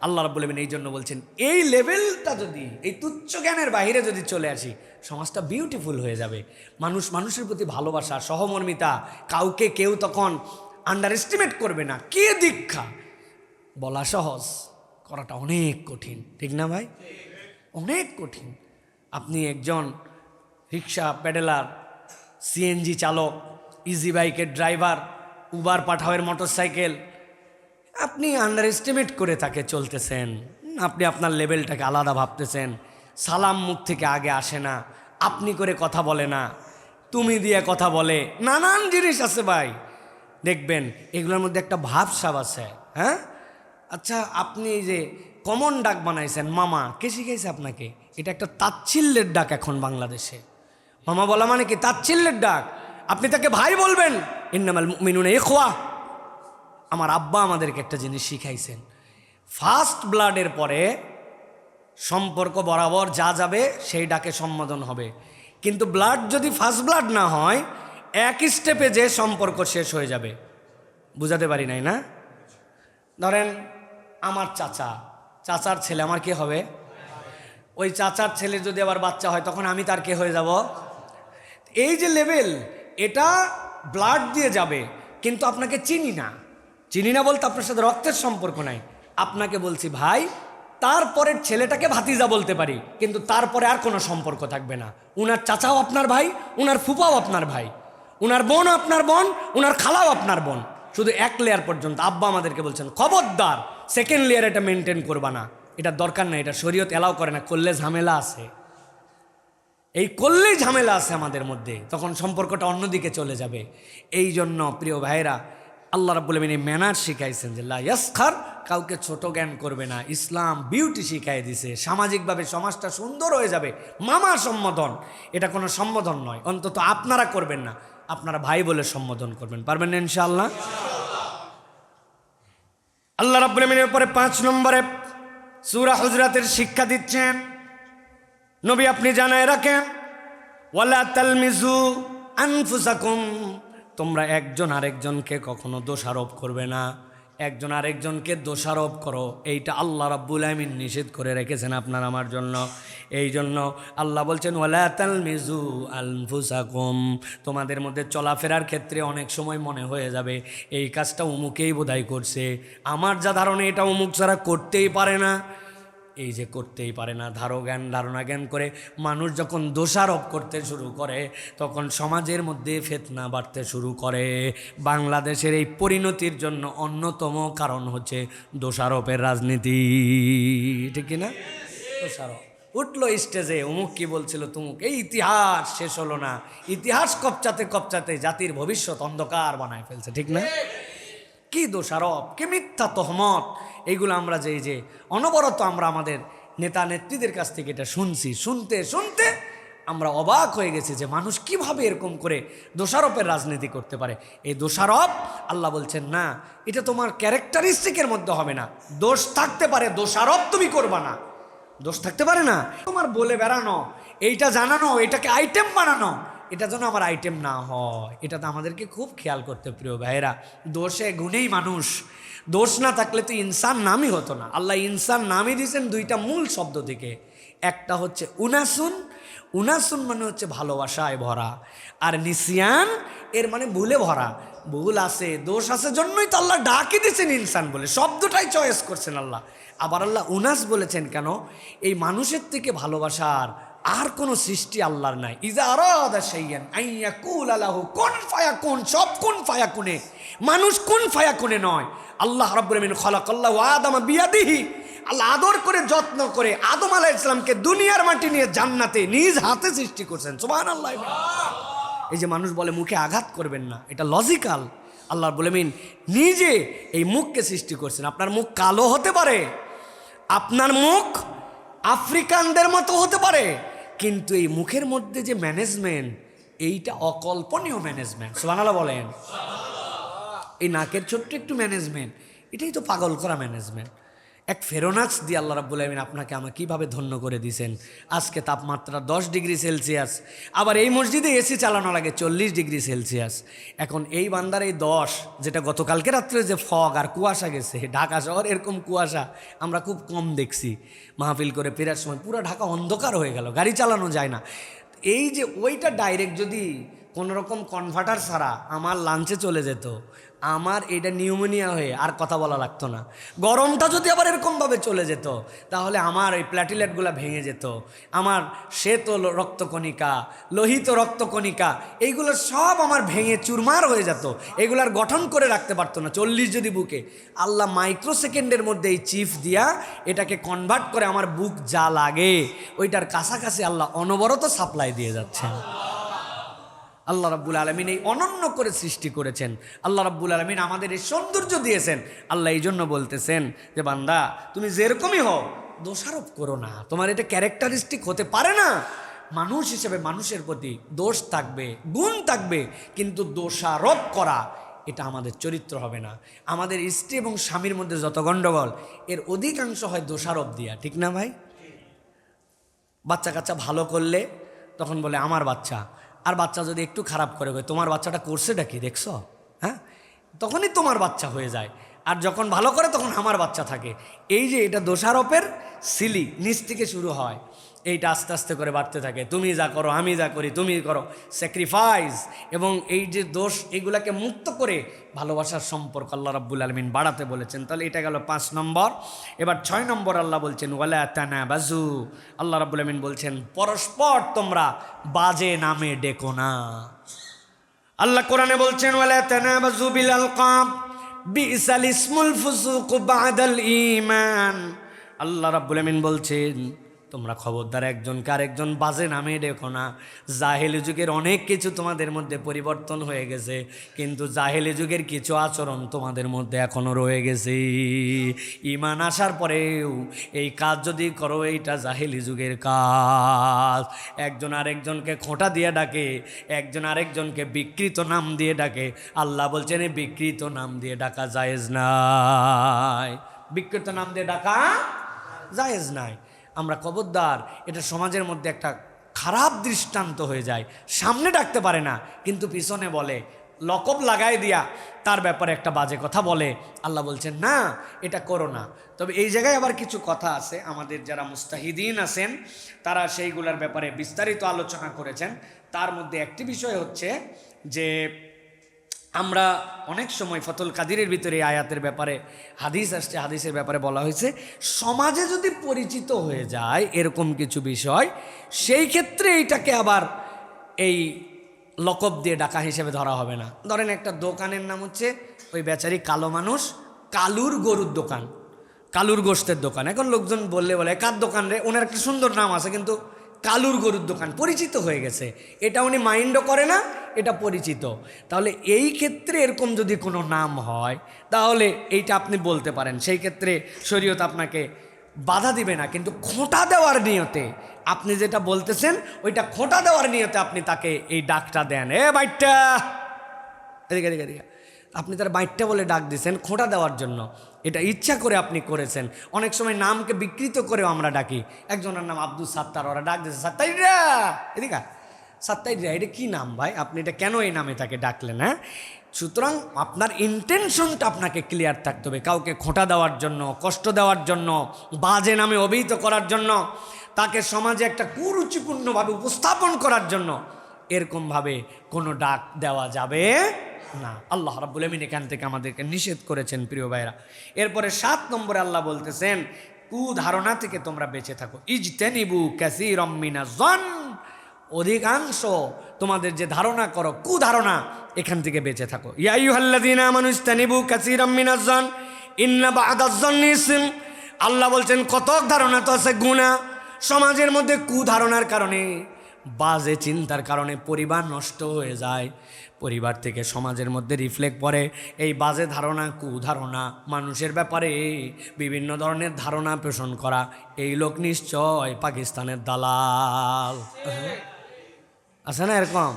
আল্লাহ রাব্বুল আলামিন এই জন্য বলছেন এই লেভেলটা যদি, এই তুচ্ছ জ্ঞানের বাইরে যদি চলে আসি, সমাজটা বিউটিফুল হয়ে যাবে। মানুষ মানুষের প্রতি ভালোবাসা, সহমর্মিতা, কাউকে কেউ তখন আন্ডার এস্টিমেট করবে না। কে দীক্ষা বলা সহজ, করাটা অনেক কঠিন, ঠিক না ভাই? অনেক কঠিন। আপনি একজন রিক্সা প্যাডেলার, সিএনজি চালক, ইজি বাইকের ড্রাইভার, উবার পাঠাওয়ের মোটরসাইকেল, আপনি আন্ডার এস্টিমেট করে তাকে চলতেছেন, আপনি আপনার লেভেলটাকে আলাদা ভাবতেছেন। সালাম মুখ থেকে আগে আসে না, আপনি করে কথা বলে না, তুমি দিয়ে কথা বলে, নানান জিনিস আছে ভাই। দেখবেন এগুলোর মধ্যে একটা ভাবসাব আছে। হ্যাঁ আচ্ছা, আপনি যে কমন ডাক বানাইছেন মামা, কে শিখাইছে আপনাকে? এটা একটা তাচ্ছিল্যের ডাক এখন বাংলাদেশে। মামা বলা মানে কি? তাচ্ছিল্যের ডাক। আপনি তাকে ভাই বলবেন, ইন্নামাল মুমিনুনা ইখওয়া। আমার আব্বা আমাদেরকে একটা জিনিস শিখাইছেন, ফার্স্ট ব্লাডের পরে সম্পর্ক বরাবর যা যাবে সেই ডাকে সম্বোধন হবে, কিন্তু ব্লাড যদি ফার্স্ট ব্লাড না হয়, এক স্টেপে যে সম্পর্ক শেষ হয়ে যাবে। বুঝাতে পারি নাই না? ধরেন আমার চাচার ছেলে আমার কে হবে? ওই চাচার ছেলে যদি আবার বাচ্চা হয় তখন আমি তার কে হয়ে যাব? এই যে লেভেল, এটা ব্লাড দিয়ে যাবে, কিন্তু আপনাকে চিনি না বলতে আপনার সাথে রক্তের সম্পর্ক নাই, আপনাকে বলছি ভাই, তারপরের ছেলেটাকে ভাতিজা বলতে পারি, কিন্তু তারপরে আর কোনো সম্পর্ক থাকবে না। উনার চাচাও আপনার ভাই, উনার ফুপাও আপনার ভাই, উনার বোন আপনার বোন, উনার খালাও আপনার বোন, শুধু এক লেয়ার পর্যন্ত। আব্বা আমাদেরকে বলছেন খবরদার সেকেন্ড লেয়ার এটা মেনটেন করবা না, এটা দরকার নাই, এটা শরীয়ত এলাও করে না, করলে ঝামেলা আছে। এই করলেই ঝামেলা আছে আমাদের মধ্যে, তখন সম্পর্কটা অন্যদিকে চলে যাবে। এই জন্য প্রিয় ভাইরা, আল্লাহ রাব্বুল আলামিন ম্যানার শিখাইছেন যে লা ইয়াসখার, কাউকে ছোট জ্ঞান করবে না। ইসলাম বিউটি শিখাই দিছে, সামাজিকভাবে সমাজটা সুন্দর হয়ে যাবে। মামা সম্বোধন, এটা কোনো সম্বোধন নয়, অন্তত আপনারা করবেন না, আপনারা ভাই বলে সম্বোধন করবেন, পারবেন না ইনশাআল্লাহ? আল্লাহ রাব্বুল আলামিনের পরে 5 নম্বরে সূরা হুজরাতের শিক্ষা দিচ্ছেন, নবী আপনি জানায় রাখেন, ওয়ালা তালমিজু আনফুসাকুম, তোমরা একজন আরেকজনকে কখনো দোষারোপ করবে না। একজন আরেকজনকে দোষারোপ করো, এইটা আল্লাহ রাব্বুল আলামিন নিষেধ করে রেখেছেন আপনার আমার জন্য। এই জন্য আল্লাহ বলছেন ওয়ালা তালমিজু আনফুসাকুম, তোমাদের মধ্যে চলাফেরার ক্ষেত্রে অনেক সময় মনে হয়ে যাবে এই কাজটা অমুকেই বোধহয় করছে, আমার যা ধারণা এটা অমুক ছাড়া করতেই পারে না। এই যে করতেই পারে না, ধারণা জ্ঞান করে মানুষ যখন দোষারোপ করতে শুরু করে তখন সমাজের মধ্যে ফিতনা বাড়তে শুরু করে। বাংলাদেশের এই পরিণতির জন্য অন্যতম কারণ হচ্ছে দোষারোপের রাজনীতি, ঠিক কিনা? দোষারোপ উঠলো স্টেজে, অমুক কি বলছিল তুমুক, এই ইতিহাস শেষ হলো না, ইতিহাস কপচাতে কপচাতে জাতির ভবিষ্যৎ অন্ধকার বানায় ফেলছে, ঠিক না? কি দোষারোপ, কি মিথ্যা তহমত, এইগুলো আমরা যে অনবরত আমরা আমাদের নেতা নেত্রীদের কাছ থেকে এটা শুনতে শুনতে আমরা অবাক হয়ে গেছি যে মানুষ কিভাবে এরকম করে দোষারোপের রাজনীতি করতে পারে। এই দোষারোপ আল্লাহ বলছেন না, এটা তোমার ক্যারেক্টারিস্টিকের মধ্যে হবে না। দোষ থাকতে পারে, দোষারোপ তুমি করবা না। দোষ থাকতে পারে না, তোমার বলে বেড়ানো, এইটা জানানো, এটাকে আইটেম বানানো, এটা যেন আমার আইটেম না হয়। এটা তো আমাদেরকে খুব খেয়াল করতে, প্রিয় ভাইয়েরা। দোষে গুণেই মানুষ, দোষ না থাকলে তো ইনসান নামই হতো না। আল্লাহ ইনসান নামই দিয়েছেন দুইটা মূল শব্দ থেকে। একটা হচ্ছে উনাসুন, উনাসুন মানে হচ্ছে ভালোবাসায় ভরা, আর নিসিয়ান এর মানে ভুলে ভরা। ভুল আছে, দোষ আছে, জন্যই তো আল্লাহ ডাকি দিয়েছেন ইনসান বলে, শব্দটাই চয়েস করছেন আল্লাহ। আবার আল্লাহ উনাস বলেছেন কেন? এই মানুষের থেকে ভালোবাসার আর কোনো সৃষ্টি আল্লাহর নাই। ইজা আরাদা শাইয়ান আইয়াকুল আলাহু কুন ফায়াকুন, সব কুন ফায়াকুনে, মানুষ কুন ফায়াকুনে নয়। আল্লাহ রাব্বুল আলামিন খালাকাল্লাহু আদামা বিয়াদিহি, আল্লাহ আদর করে যত্ন করে আদম আলাইহিস সালামকে দুনিয়ার মাটি নিয়ে জান্নাতে নিজ হাতে সৃষ্টি করছেন। সুবহানাল্লাহ। এই যে মানুষ বলে মুখে আঘাত করবেন না, এটা লজিক্যাল। আল্লাহ রাব্বুল আলামিন নিজে এই মুখকে সৃষ্টি করছেন। আপনার মুখ কালো হতে পারে, আপনার মুখ আফ্রিকানদের মতো হতে পারে, কিন্তু এই মুখের মধ্যে যে ম্যানেজমেন্ট, এইটা অকল্পনীয় ম্যানেজমেন্ট। সুবহানাল্লাহ বলেন। এই নাকের ছোট্ট একটু ম্যানেজমেন্ট, এটাই তো পাগল করা ম্যানেজমেন্ট। এক ফেরোনাক্স দিয়ে আল্লাহ রাব্বুল আলামিন আপনাকে আমাকে কীভাবে ধন্য করে দিয়েছেন। আজকে তাপমাত্রা 10 ডিগ্রি সেলসিয়াস, আবার এই মসজিদে এসি চালানো লাগে 40 ডিগ্রি সেলসিয়াস। এখন এই বান্দার এই 10, যেটা গতকালকে রাত্রে যে ফগ আর কুয়াশা গেছে, ঢাকা শহর এরকম কুয়াশা আমরা খুব কম দেখছি। মাহফিল করে ফেরার সময় পুরো ঢাকা অন্ধকার হয়ে গেল, গাড়ি চালানো যায় না। এই যে ওইটা ডাইরেক্ট যদি কোনোরকম কনভার্টার ছাড়া আমার লাঞ্চে চলে যেত, আমার এটা নিউমোনিয়া হয়ে আর কথা বলা লাগতো না। গরমটা যদি আবার এরকমভাবে চলে যেত, তাহলে আমার ওই প্ল্যাটিলেটগুলো ভেঙে যেত, আমার শ্বেত রক্তকণিকা, লোহিত রক্তকণিকা, এইগুলো সব আমার ভেঙে চুরমার হয়ে যেত, এগুলার গঠন করে রাখতে পারতো না 40 যদি বুকে। আল্লাহ মাইক্রো সেকেন্ডের মধ্যে এই চিপ দিয়া এটাকে কনভার্ট করে আমার বুক যা লাগে ওইটার কাছাকাছি আল্লাহ অনবরত সাপ্লাই দিয়ে যাচ্ছেন। আল্লাহ রাব্বুল আলামিন এই অনন্য করে সৃষ্টি করেছেন। আল্লাহ রাব্বুল আলামিন আমাদের এই সৌন্দর্য দিয়েছেন। আল্লাহ এই জন্য বলতেছেন যে বান্দা তুমি যেরকমই হও দোষারোপ করো না, তোমার এটা ক্যারেক্টারিস্টিক হতে পারে না। মানুষ হিসেবে মানুষের প্রতি দোষ থাকবে, গুণ থাকবে, কিন্তু দোষারোপ করা এটা আমাদের চরিত্র হবে না। আমাদের স্ত্রী এবং স্বামীর মধ্যে যত গণ্ডগোল, এর অধিকাংশ হয় দোষারোপ দিয়া, ঠিক না ভাই? বাচ্চা কাচ্চা ভালো করলে তখন বলে আমার বাচ্চা, আর বাচ্চা যদি একটু খারাপ করে তোমার বাচ্চাটা করছেটা কি দেখছো, হ্যাঁ, তখনই তোমার বাচ্চা হয়ে যায়। আর যখন ভালো করে তখন আমার বাচ্চা থাকে। এই যে এটা দোষারোপের সিলি নিচ থেকে শুরু হয়, এইটা আস্তে আস্তে করে বাড়তে থাকে। তুমি যা করো আমি যা করি তুমি করো, স্যাক্রিফাইস। এবং এই যে দোষ, এইগুলাকে মুক্ত করে ভালোবাসার সম্পর্ক আল্লাহ রাব্বুল আলামিন বাড়াতে বলেছেন। তাহলে এটা গেল 5 নম্বর। এবার 6 নম্বর আল্লাহ বলছেন ওয়ালা তানাবাজু। আল্লাহ রাব্বুল আলামিন বলছেন পরস্পর তোমরা বাজে নামে ডেকো না। আল্লাহ কোরআনে বলছেন ওয়ালা তানাবাজু বিল আলকাব বিসাল ইসমুল ফুসুক বাদাল ঈমান। আল্লাহ রাব্বুল আলামিন বলছেন তোমরা খবরদার একজনকে আরেকজন বাজে নামে ডেকো না। জাহেলি যুগের অনেক কিছু তোমাদের মধ্যে পরিবর্তন হয়ে গেছে, কিন্তু জাহেলি যুগের কিছু আচরণ তোমাদের মধ্যে এখনো রয়ে গেছে। ঈমান আসার পরেও এই কাজ যদি করো, এইটা জাহেলি যুগের কাজ। একজন আরেকজনকে খোঁটা দিয়ে ডাকে, একজন আরেকজনকে বিকৃত নাম দিয়ে ডাকে। আল্লাহ বলছেন এই বিকৃত নাম দিয়ে ডাকা জায়েজ নাই, বিকৃত নাম দিয়ে ডাকা জায়েজ নাই। আমরা খবরদার, এটা সমাজের মধ্যে একটা খারাপ দৃষ্টান্ত হয়ে যায়। সামনে ডাকতে পারে না, কিন্তু পিছনে বলে, লকব লাগাই দিয়া তার ব্যাপারে একটা বাজে কথা বলে। আল্লাহ বলছেন না, এটা করো না। তবে এই জায়গায় আবার কিছু কথা আছে, আমাদের যারা মুস্তাহিদিন আছেন তারা সেইগুলোর ব্যাপারে বিস্তারিত আলোচনা করেছেন। তার মধ্যে একটি বিষয় হচ্ছে যে আমরা অনেক সময় ফতুল কাদিরের ভিতরে আয়াতের ব্যাপারে হাদিস আসছে, হাদিসের ব্যাপারে বলা হয়েছে সমাজে যদি পরিচিত হয়ে যায় এরকম কিছু বিষয়, সেই ক্ষেত্রে এইটাকে আবার এই লকব দিয়ে ডাকা হিসেবে ধরা হবে না। ধরেন একটা দোকানের নাম হচ্ছে ওই বেচারি কালো মানুষ, কালুর গরুর দোকান, কালুর গোশতের দোকান। এখন লোকজন বললে বলে কার দোকান রে, ওনার একটা সুন্দর নাম আছে কিন্তু কালুর গরুর দোকান, পরিচিত হয়ে গেছে, এটা উনি মাইন্ডও করে না, এটা পরিচিত। তাহলে এই ক্ষেত্রে এরকম যদি কোনো নাম হয় তাহলে এইটা আপনি বলতে পারেন, সেই ক্ষেত্রে শরীয়ত আপনাকে বাধা দিবে না। কিন্তু খোঁটা দেওয়ার নিয়তে আপনি যেটা বলতেছেন ওইটা খোঁটা দেওয়ার নিয়তে আপনি তাকে এই ডাকটা দেন, এ বাইটটা এদিকে এদিকে এদিকে, আপনি তার বাইটটা বলে ডাক দিয়েছেন খোঁটা দেওয়ার জন্য, এটা ইচ্ছা করে আপনি করেছেন। অনেক সময় নামকে বিকৃত করেও আমরা ডাকি, একজনের নাম আব্দুল সাত্তার, ওরা ডাক দিয়েছে সাত্তাইরা, এদিকা সাত্তাইরা, এটা কী নাম ভাই, আপনি এটা কেন এই নামে তাকে ডাকলেন? হ্যাঁ, সুতরাং আপনার ইন্টেনশনটা আপনাকে ক্লিয়ার থাকতে হবে। কাউকে খোঁটা দেওয়ার জন্য, কষ্ট দেওয়ার জন্য, বাজে নামে অভিহিত করার জন্য, তাকে সমাজে একটা কুরুচিপূর্ণভাবে উপস্থাপন করার জন্য এরকমভাবে কোনো ডাক দেওয়া যাবে না। আল্লাহ রাব্বুল আমিন এখান থেকে আমাদেরকে নিষেধ করেছেন প্রিয় ভাইরা। এরপরে 7 নম্বরে আল্লাহ বলতেছেন কুধারণা থেকে তোমরা বেঁচে থাকো। ইজতানিবু কাসীরাম মিনাজ-যন, অধিকাংশ তোমাদের যে ধারণা করো কুধারণা, এখান থেকে বেঁচে থাকো। ইয়া আইয়ুহাল্লাযীনা আমানু ইজতানিবু কাসীরাম মিনাজ-যন ইন্না বা'দাজ-যন্নি ইসম। আল্লাহ বলছেন কত ধারণা তো আছে গুনাহ। সমাজের মধ্যে কুধারণার কারণে, বাজে চিন্তার কারণে পরিবার নষ্ট হয়ে যায়, পরিবার থেকে সমাজের মধ্যে রিফ্লেক্ট পড়ে এই বাজে ধারণা, কুধারণা, মানুষের ব্যাপারে বিভিন্ন ধরনের ধারণা পোষণ করা। এই লোক নিশ্চয় পাকিস্তানের দালাল, আছে না এরকম,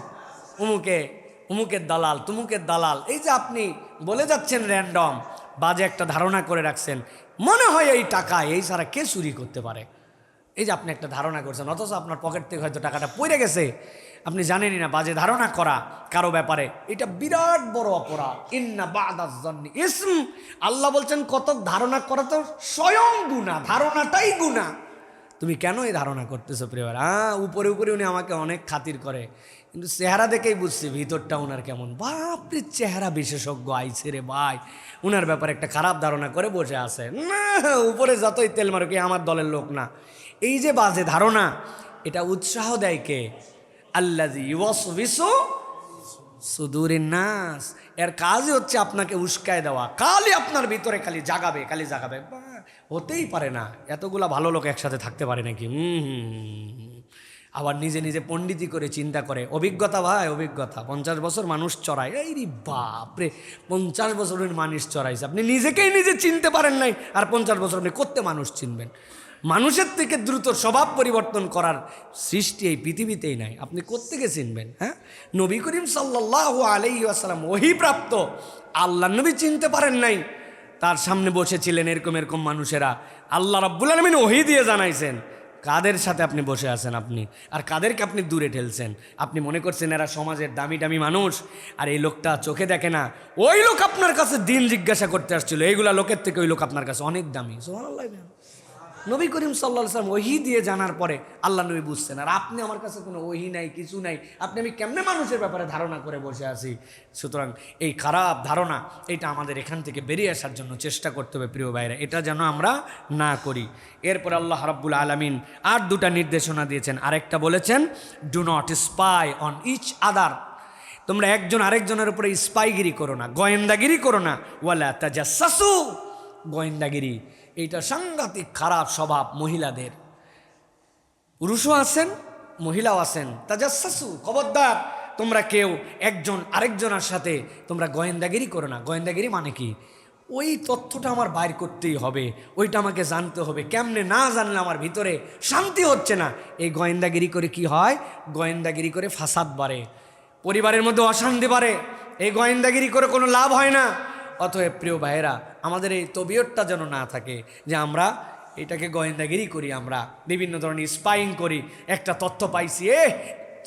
উমুকের দালাল, তুমুকের দালাল, এই যে আপনি বলে যাচ্ছেন র্যান্ডম বাজে একটা ধারণা করে রাখছেন, মনে হয় এই টাকা এই ছাড়া কে চুরি করতে পারে। এই যে আপনি একটা ধারণা করছেন, অথচ আপনার পকেট থেকে হয়তো টাকাটা পড়ে গেছে, আপনি জানেনই না। বাজে ধারণা করা কারো ব্যাপারে এটা বিরাট বড় অপরাধ। ইন্না বা'দাজ-যন্নি ইসম। আল্লাহ বলছেন কত ধারণা করা তো স্বয়ং গুনাহ, ধারণাটাই গুনাহ। তুমি কেন এই ধারণা করতেছো প্রিয়? উপরে উপরে উনি আমাকে অনেক খাতির করে, কিন্তু চেহারা দেখেই বুঝছি ভিতরটা ওনার কেমন। বাপরে, চেহারা বিশেষজ্ঞ আইছে রে ভাই, উনার ব্যাপারে একটা খারাপ ধারণা করে বসে আছে। না, উপরে যতই তেল মারো কি আমার দলের লোক না। এই যে বাজে ধারণা, এটা উৎসাহ দেয় কে? আল্লাযী ইউওয়াসওয়িসু সুদুরিন নাস। এর কাজই হচ্ছে আপনাকে উস্কায় দেওয়া, খালি আপনার ভিতরে খালি জাগাবে, খালি জাগাবে। হতেই পারে না, এতগুলা ভালো লোক একসাথে থাকতে পারে নাকি? আবার নিজে নিজে পণ্ডিতি করে চিন্তা করে, অভিজ্ঞতা ভাই অভিজ্ঞতা, 50 বছর মানুষ চড়ায়। এই রে বাপরে, 50 বছরের মানুষ চড়াইছে, আপনি নিজেকেই নিজে চিনতে পারেন নাই, আর 50 বছর আপনি করতে মানুষ চিনবেন? মানুষের থেকে দ্রুত স্বভাব পরিবর্তন করার সৃষ্টি এই পৃথিবীতেই নাই, আপনি কোত্থেকে চিনবেন? হ্যাঁ, নবী করিম সাল্লাল্লাহু আলাইহি ওয়াসাল্লাম ওহীপ্রাপ্ত, আল্লাহ নবী চিনতে পারেন নাই, তার সামনে বসেছিলেন এরকম এরকম মানুষেরা, আল্লাহ রাব্বুল আলামিন ওহী দিয়ে জানাইছেন। কাদের সাথে আপনি বসে আছেন আপনি, আর কাদেরকে আপনি দূরে ঠেলছেন? আপনি মনে করছেন এরা সমাজের দামি দামি মানুষ, আর এই লোকটা চোখে দেখে না। ওই লোক আপনার কাছে দিন জিজ্ঞাসা করতে আসছিল, এইগুলা লোকের থেকে ওই লোক আপনার কাছে অনেক দামি। সুবহানাল্লাহ। নবী করিম সাল্লাল্লাহু আলাইহি ওয়াসাল্লাম ওহী দিয়ে জানার পরে আল্লাহ নবী বুঝছেন, আর আপনি আমার কাছে কোনো ওহী নাই, কিছু নাই, আমি কেমনে মানুষের ব্যাপারে ধারণা করে বসে আছি? সুতরাং এই খারাপ ধারণা, এটা আমাদের এখান থেকে বেরিয়ে আসার জন্য চেষ্টা করতে হবে প্রিয় ভাইরা, এটা যেন আমরা না করি। এরপর আল্লাহ রাব্বুল আলামিন আর 2টা নির্দেশনা দিয়েছেন। আরেকটা বলেছেন, do not spy on each other. তোমরা একজন আরেকজনের উপরে স্পাইগিরি করো না, গোয়েন্দাগিরি করো না। ওয়ালা তাজাসসু, গোয়েন্দাগিরি এইটা সাংঘাতিক খারাপ স্বভাব মহিলাদের। পুরুষও আছেন, মহিলাও আছেন। তাজাসসু, খবরদার তোমরা কেউ একজন আরেকজনের সাথে তোমরা গোয়েন্দাগিরি করো না। গোয়েন্দাগিরি মানে কি? ওই তথ্যটা আমার বাইর করতেই হবে, ওইটা আমাকে জানতে হবে, কেমনে না জানলে আমার ভিতরে শান্তি হচ্ছে না। এই গোয়েন্দাগিরি করে কি হয়? গোয়েন্দাগিরি করে ফাসাদ বাড়ে, পরিবারের মধ্যে অশান্তি বাড়ে। এই গোয়েন্দাগিরি করে কোনো লাভ হয় না। অতএব প্রিয় ভাইয়েরা, আমাদের এই তবিয়তটা যেন না থাকে যে আমরা এটাকে গোয়েন্দাগিরি করি, আমরা বিভিন্ন ধরনের স্পাইং করি। একটা তথ্য পাইছি,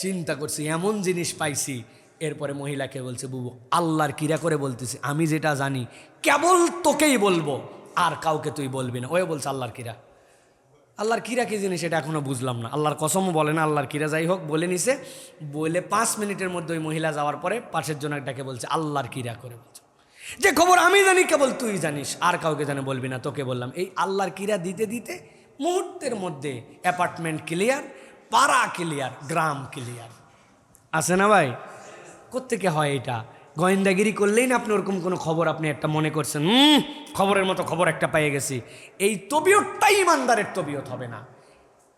চিন্তা করছি এমন জিনিস পাইছি, এরপরে মহিলাকে বলছে, বুবু আল্লাহর কিরা করে বলতেছি, আমি যেটা জানি কেবল তোকেই বলবো, আর কাউকে তুই বলবি না। ওই বলছে আল্লাহর কিরা। আল্লাহর কিরা কি জিনিস এটা এখনো বুঝলাম না, আল্লাহর কসমও বলে না, আল্লাহর কিরা যাই হোক বলে নিছে, বলে 5 মিনিটের মধ্যে ওই মহিলা যাওয়ার পরে পাশের জনটাকে বলছে আল্লাহর কিরা করে বলছে, যে খবর আমি জানি কেবল তুই জানিস, আর কাউকে জানে বলবি না, তোকে বললাম। এই আল্লাহর কিরা দিতে দিতে মুহূর্তের মধ্যে অ্যাপার্টমেন্ট ক্লিয়ার, পাড়া ক্লিয়ার, গ্রাম ক্লিয়ার। আছে না ভাই? কোত্থেকে হয় এটা? গোয়েন্দাগিরি করলেই না আপনি ওরকম কোনো খবর আপনি একটা মনে করছেন খবরের মতো খবর একটা পেয়ে গেছি, এই তবিয়তটাই ইমানদারের তবিয়ত হবে না।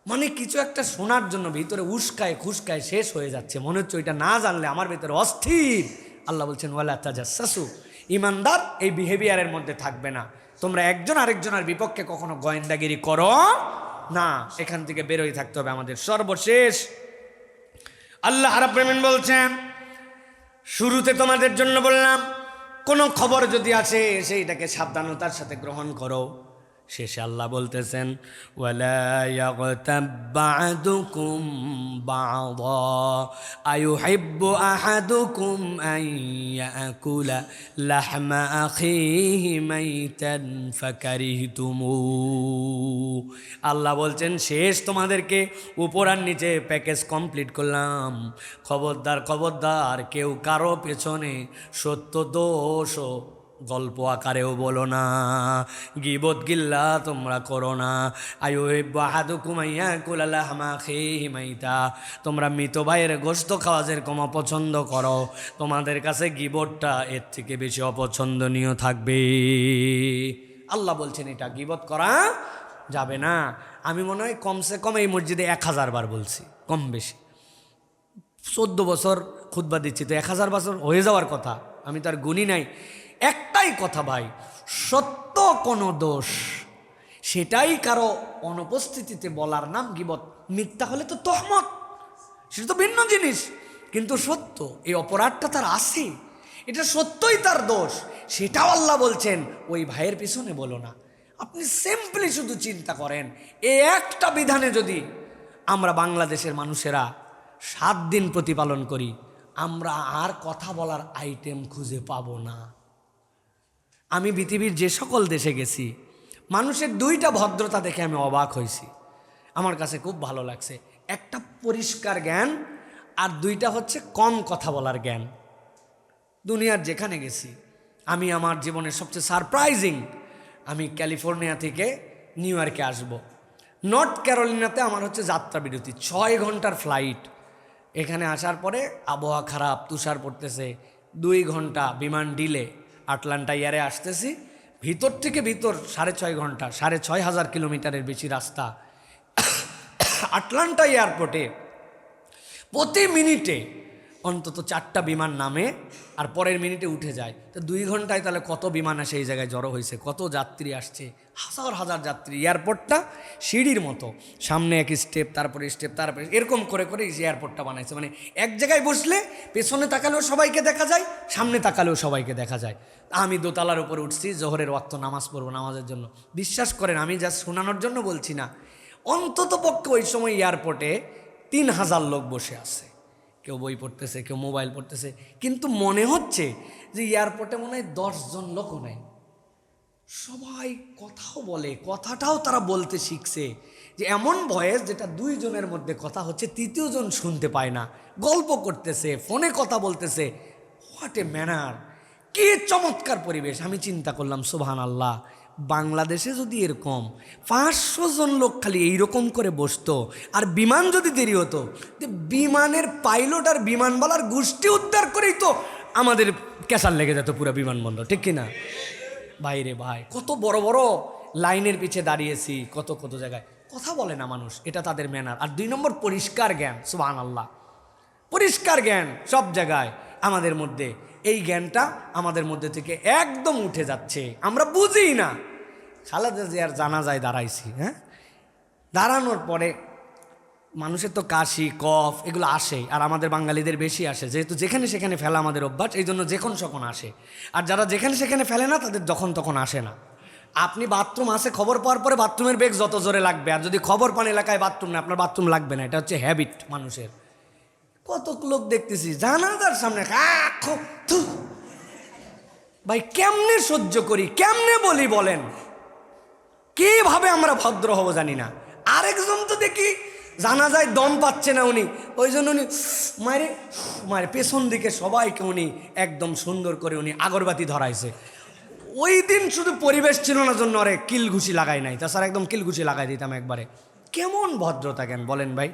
মানে কিছু একটা শোনার জন্য ভিতরে উস্কায় খুস্কায় শেষ হয়ে যাচ্ছে, মনে হচ্ছে ওইটা না জানলে আমার ভিতরে অস্থির। আল্লাহ বলছেন ওয়ালা তাজাসসু, ইমানদার এই বিহেভিয়ারের মধ্যে থাকবে না। তোমরা একজন আরেকজনের বিপক্ষে কখনো গোয়েন্দাগিরি করো না, এখান থেকে বেরোয় থাকতে হবে আমাদের। সর্বশেষ আল্লাহ রাব্বুল আলামিন বলছেন, শুরুতে তোমাদের জন্য বললাম কোনো খবর যদি আসে সেইটাকে সাবধানতার সাথে গ্রহণ করো। শেষে আল্লাহ বলতেছেন ওয়ালা ইয়াগতাব বা'দুকুম বা'দা আয়ুহিব্বু আহাদুকুম আন ইয়াকুলা লাহমা আখিহি মাইতান ফাকারিহতুমু। আল্লাহ বলছেন শেষ তোমাদেরকে উপর আর নিচে প্যাকেজ কমপ্লিট করলাম। খবরদার খবরদার কেউ কারো পেছনে সত্য দোষ গল্প আকারেও বলো না, গীবত গিল্লা তোমরা করো না। আয়ুহিব্বু আহাদুকুম আন ইয়াকুলা লাহমা আখিহি মাইতা, তোমরা মৃত ভাইয়ের গোশত খাওয়া যেরকম অপছন্দ করো, তোমাদের কাছে গীবতটা এর থেকে বেশি অপছন্দনীয় থাকবে। আল্লাহ বলছেন এটা গীবত করা যাবে না। আমি মনে হয় কমসে কম এই মসজিদে 1000 বার বলছি, কম বেশি। 14 বছর খুতবা দিচ্ছি, তো 1000 বছর হয়ে যাওয়ার কথা, আমি তার গুণী নাই। একটাই কথা ভাই, সত্য কোনো দোষ সেটাই কারো অনুপস্থিতিতে বলার নাম গীবত। মিথ্যা হলে তো তহমত, সেটা তো ভিন্ন জিনিস। কিন্তু সত্য এই অপরাধটা তার আছে, এটা সত্যই তার দোষ, সেটাও আল্লাহ বলছেন ওই ভাইয়ের পিছনে বলো না। আপনি সিম্পলি শুধু চিন্তা করেন, এই একটা বিধানে যদি আমরা বাংলাদেশের মানুষেরা 7 দিন প্রতিপালন করি, আমরা আর কথা বলার আইটেম খুঁজে পাবো না। আমি পৃথিবীর যে সকল দেশে গেছি, মানুষের 2টা ভদ্রতা দেখে আমি অবাক হয়েছি, আমার কাছে খুব ভালো লাগছে। একটা পরিষ্কার জ্ঞান, আর 2টা হচ্ছে কম কথা বলার জ্ঞান। দুনিয়ার যেখানে গেছি, আমি আমার জীবনের সবচেয়ে সারপ্রাইজিং, আমি ক্যালিফোর্নিয়া থেকে নিউ ইয়র্কে আসবো, নর্থ ক্যারোলিনাতে আমার হচ্ছে যাত্রা বিরতি, 6 ঘন্টার ফ্লাইট। এখানে আসার পরে আবহাওয়া খারাপ, তুষার পড়তেছে, 2 ঘন্টা বিমান ডিলে, আটলান্টা এয়ারে আসতেছি, ভিতর থেকে ভিতর 6.5 ঘন্টা, 6500 কিলোমিটারের বেশি রাস্তা। আটলান্টা এয়ারপোর্টে প্রতি মিনিটে অন্তত 4টা বিমান নামে আর পরের মিনিটে উঠে যায়। তো 2 ঘন্টায় তাহলে কত বিমান আসে এই জায়গায় জড়ো হয়েছে, কত যাত্রী আসছে, হাজার হাজার যাত্রী। এয়ারপোর্টটা সিঁড়ির মতো, সামনে এক স্টেপ, তারপরে স্টেপ, তারপরে এরকম করে করে এই এয়ারপোর্টটা বানাইছে। মানে এক জায়গায় বসলে পেছনে তাকালেও সবাইকে দেখা যায়, সামনে তাকালেও সবাইকে দেখা যায়। আমি দোতলার উপরে উঠছি, জোহরের ওয়াক্ত নামাজ পড়বো, নামাজের জন্য। বিশ্বাস করেন, আমি যা শোনানোর জন্য বলছি না, অন্তত পক্ষে ওই সময় এয়ারপোর্টে 3000 লোক বসে আছে, কেউ বই পড়তেছে, কেউ মোবাইল পড়তেছে, কিন্তু মনে হচ্ছে যে এয়ারপোর্টে মনে হয় 10 জন লোকও নেই। সবাই কথাও বলে, কথাটাও তারা বলতে শিখছে, যে এমন ভয়েস যেটা 2 জনের মধ্যে কথা হচ্ছে, 3য় জন শুনতে পায় না, গল্প করতেছে, ফোনে কথা বলতেছে। হোয়াট এ ম্যানার, কি চমৎকার পরিবেশ। আমি চিন্তা করলাম সুবহানাল্লাহ, বাংলাদেশে যদি এরকম 500 জন লোক খালি এইরকম করে বসতো, আর বিমান যদি দেরি হতো, বিমানের পাইলট আর বিমানবালার গোষ্ঠী উদ্ধার করেই তো আমাদের ক্যাসার লেগে যেত পুরো বিমানবন্দর, ঠিক কিনা? বাইরে ভাই কত বড় বড় লাইনের পিছে দাঁড়িয়েছি, কত কত জায়গায় কথা বলে না মানুষ, এটা তাদের ম্যানার। আর 2 নম্বর পরিষ্কার জ্ঞান, সুবহানাল্লাহ, পরিষ্কার জ্ঞান সব জায়গায় আমাদের মধ্যে। এই জ্ঞানটা আমাদের মধ্যে থেকে একদম উঠে যাচ্ছে, আমরা বুঝি না। খালেদা জিয়ার জানাজায় দাঁড়াইছি, হ্যাঁ, দাঁড়ানোর পরে মানুষের তো কাশি কফ এগুলো আসে, আর আমাদের বাঙালিদের বেশি আসে, যেহেতু যেখানে সেখানে ফেলা আমাদের অভ্যাস, এই জন্য যখন সখন আসে। আর যারা যেখানে সেখানে ফেলে না, তাদের যখন তখন আসে না। আপনি বাথরুম আসে খবর পাওয়ার পরে বাথরুমের বেগ যত জোরে লাগবে, আর যদি খবর পান এলাকায় বাথরুম নেই, আপনার বাথরুম লাগবে না। এটা হচ্ছে হ্যাবিট মানুষের। কত লোক দেখতেছি জানাজার সামনে ভাই, কেমনে সহ্য করি, কেমনে বলি বলেন? কিভাবে আমরা ভদ্র হব জানি না। আরেকজন তো দেখি জানাজায় দম পাচ্ছে না উনি, ওই জন্য উনি মারে মারে পেছন দিকে সবাইকে উনি একদম সুন্দর করে উনি আগরবাতি ধরাইছে। ওই দিন শুধু পরিবেশ ছিল না জন্য আরে কিলঘুষি লাগাই নাই, তাছাড়া একদম কিলঘুষি লাগাই দিতাম একবারে। কেমন ভদ্রতা কেন বলেন ভাই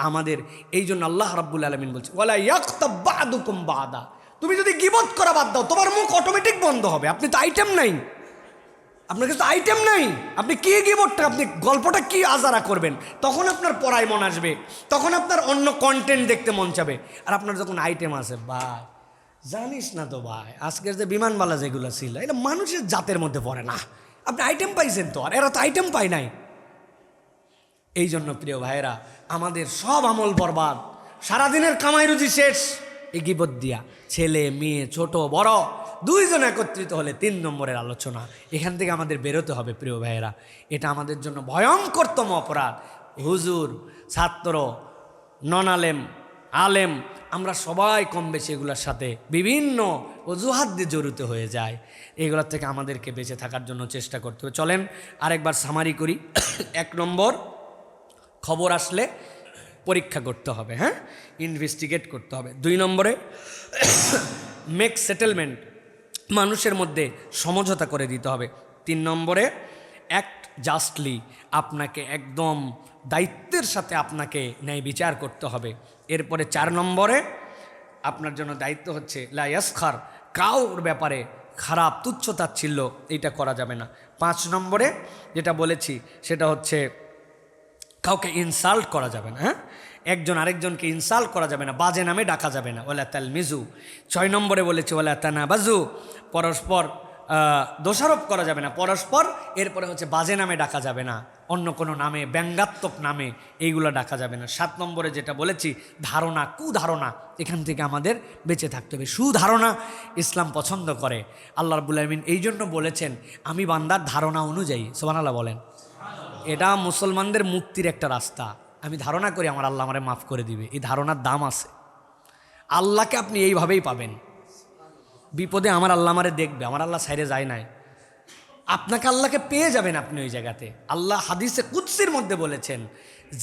আমাদের। এই জন্য আল্লাহ রাব্বুল আলামিন বলছে ওয়ালা ইয়াগতাব বা'দুকুম বা'দা, তুমি যদি গীবত করা বাদ দাও তোমার মুখ অটোমেটিক বন্ধ হবে। আপনি তো আইটেম নাই, আপনার কাছে তো আইটেম নাই, আপনি কি গীবতটা, আপনি গল্পটা কি আজারা করবেন? তখন আপনার পড়ায় মন আসবে, তখন আপনার অন্য কন্টেন্ট দেখতে মন চাবে। আর আপনার যখন আইটেম আছে, ভাই জানিস না তো ভাই আজকের যে বিমানবালা যেগুলো ছিল এটা মানুষের জাতের মধ্যে পড়ে না। আপনি আইটেম পাইছেন তো, আর এরা তো আইটেম পায় নাই। এই জন্য প্রিয় ভাইয়েরা আমাদের সব আমল বরবাদ, সারাদিনের কামাই রুজি শেষ এই গীবত দিয়া। ছেলে মেয়ে ছোট বড় দুইজন একত্রিত হলে 3 নম্বরের আলোচনা। এখান থেকে আমাদের বেরোতে হবে প্রিয় ভাইয়েরা, এটা আমাদের জন্য ভয়ঙ্করতম অপরাধ। হুজুর, ছাত্র, নন আলেম, আলেম, আমরা সবাই কম বেশি এগুলোর সাথে বিভিন্ন অজুহাত দিয়ে জড়িত হয়ে যায়। এগুলোর থেকে আমাদেরকে বেঁচে থাকার জন্য চেষ্টা করতে হবে। চলেন আরেকবার সামারি করি। 1 নম্বর, খবর আসলে পরীক্ষা করতে হবে, হ্যাঁ, ইনভেস্টিগেট করতে হবে। 2 নম্বরে মেক সেটেলমেন্ট, মানুষের মধ্যে সমঝোতা করে দিতে হবে। 3 নম্বরে অ্যাক্ট জাস্টলি, আপনাকে একদম দায়িত্বের সাথে আপনাকে ন্যায় বিচার করতে হবে। এরপরে 4 নম্বরে আপনার জন্য দায়িত্ব হচ্ছে লা ইয়াসখার, কাউর ব্যাপারে খারাপ তুচ্ছতাচ্ছিল্য এইটা করা যাবে না। 5 নম্বরে যেটা বলেছি সেটা হচ্ছে কাউকে ইনসাল্ট করা যাবে না, হ্যাঁ, একজন আরেকজনকে ইনসাল্ট করা যাবে না, বাজে নামে ডাকা যাবে না, ওয়ালা তালমিজু। 6 নম্বরে বলেছে ওয়ালা তানাবাজু, পরস্পর দোষারোপ করা যাবে না পরস্পর। এরপরে হচ্ছে বাজে নামে ডাকা যাবে না, অন্য কোনো নামে, ব্যঙ্গাত্মক নামে এইগুলো ডাকা যাবে না। 7 নম্বরে যেটা বলেছি ধারণা, কুধারণা, এখান থেকে আমাদের বেঁচে থাকতে হবে। সুধারণা ইসলাম পছন্দ করে। আল্লাহ রাব্বুল আলামিন এই জন্য বলেছেন আমি বান্দার ধারণা অনুযায়ী, সুবহানাল্লাহ বলেন, এটা মুসলমানদের মুক্তির একটা রাস্তা। আমি ধারণা করি আমার আল্লাহ আমারে মাফ করে দিবে, এই ধারণার দাম আছে। আল্লাহকে আপনি এইভাবেই পাবেন, বিপদে আমার আল্লাহ আমারে দেখবে, আমার আল্লাহ সাইরে যায় নাই, আপনাকে আল্লাহকে পেয়ে যাবেন আপনি ওই জায়গাতে। আল্লাহ হাদিসে কুদসির মধ্যে বলেছেন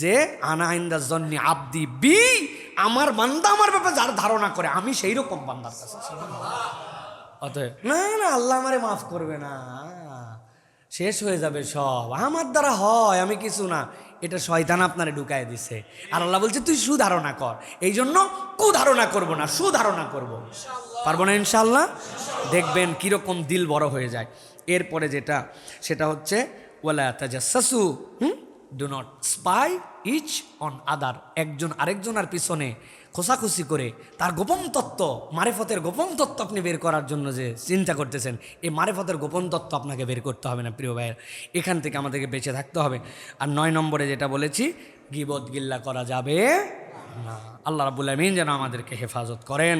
যে আনা ইনদা জন্নি আব্দি বি, আমার বান্দা আমার ব্যাপারে যার ধারণা করে আমি সেই রকম বান্দার কাছে। অতএব না না আল্লাহ আমারে মাফ করবে না, শেষ হয়ে যাবে সব, আমার দ্বারা হয়, আমি কিছু না, এটা শয়তান আপনারে ঢুকায় দিছে। আর আল্লাহ বলছে তুই সুধারণা কর, এই জন্য কুধারণা করব না, সুধারণা করব। পারবো না ইনশাআল্লাহ, দেখবেন কিরকম দিল বড় হয়ে যায়। এরপরে যেটা সেটা হচ্ছে ওয়ালা তাজাসসু, do not spy each on other, একজন আরেকজনের পিছনে খোসাখুসি করে তার গোপন তত্ত্ব, মারেফতের গোপন তত্ত্ব আপনি বের করার জন্য যে চিন্তা করতেছেন, এই মারেফতের গোপন তত্ত্ব আপনাকে বের করতে হবে না প্রিয় ভাইয়ের। এখান থেকে আমাদেরকে বেঁচে থাকতে হবে। আর 9 নম্বরে যেটা বলেছি, গীবত গিল্লা করা যাবে না। আল্লাহ রাব্বুল আলামিন যেন আমাদেরকে হেফাজত করেন।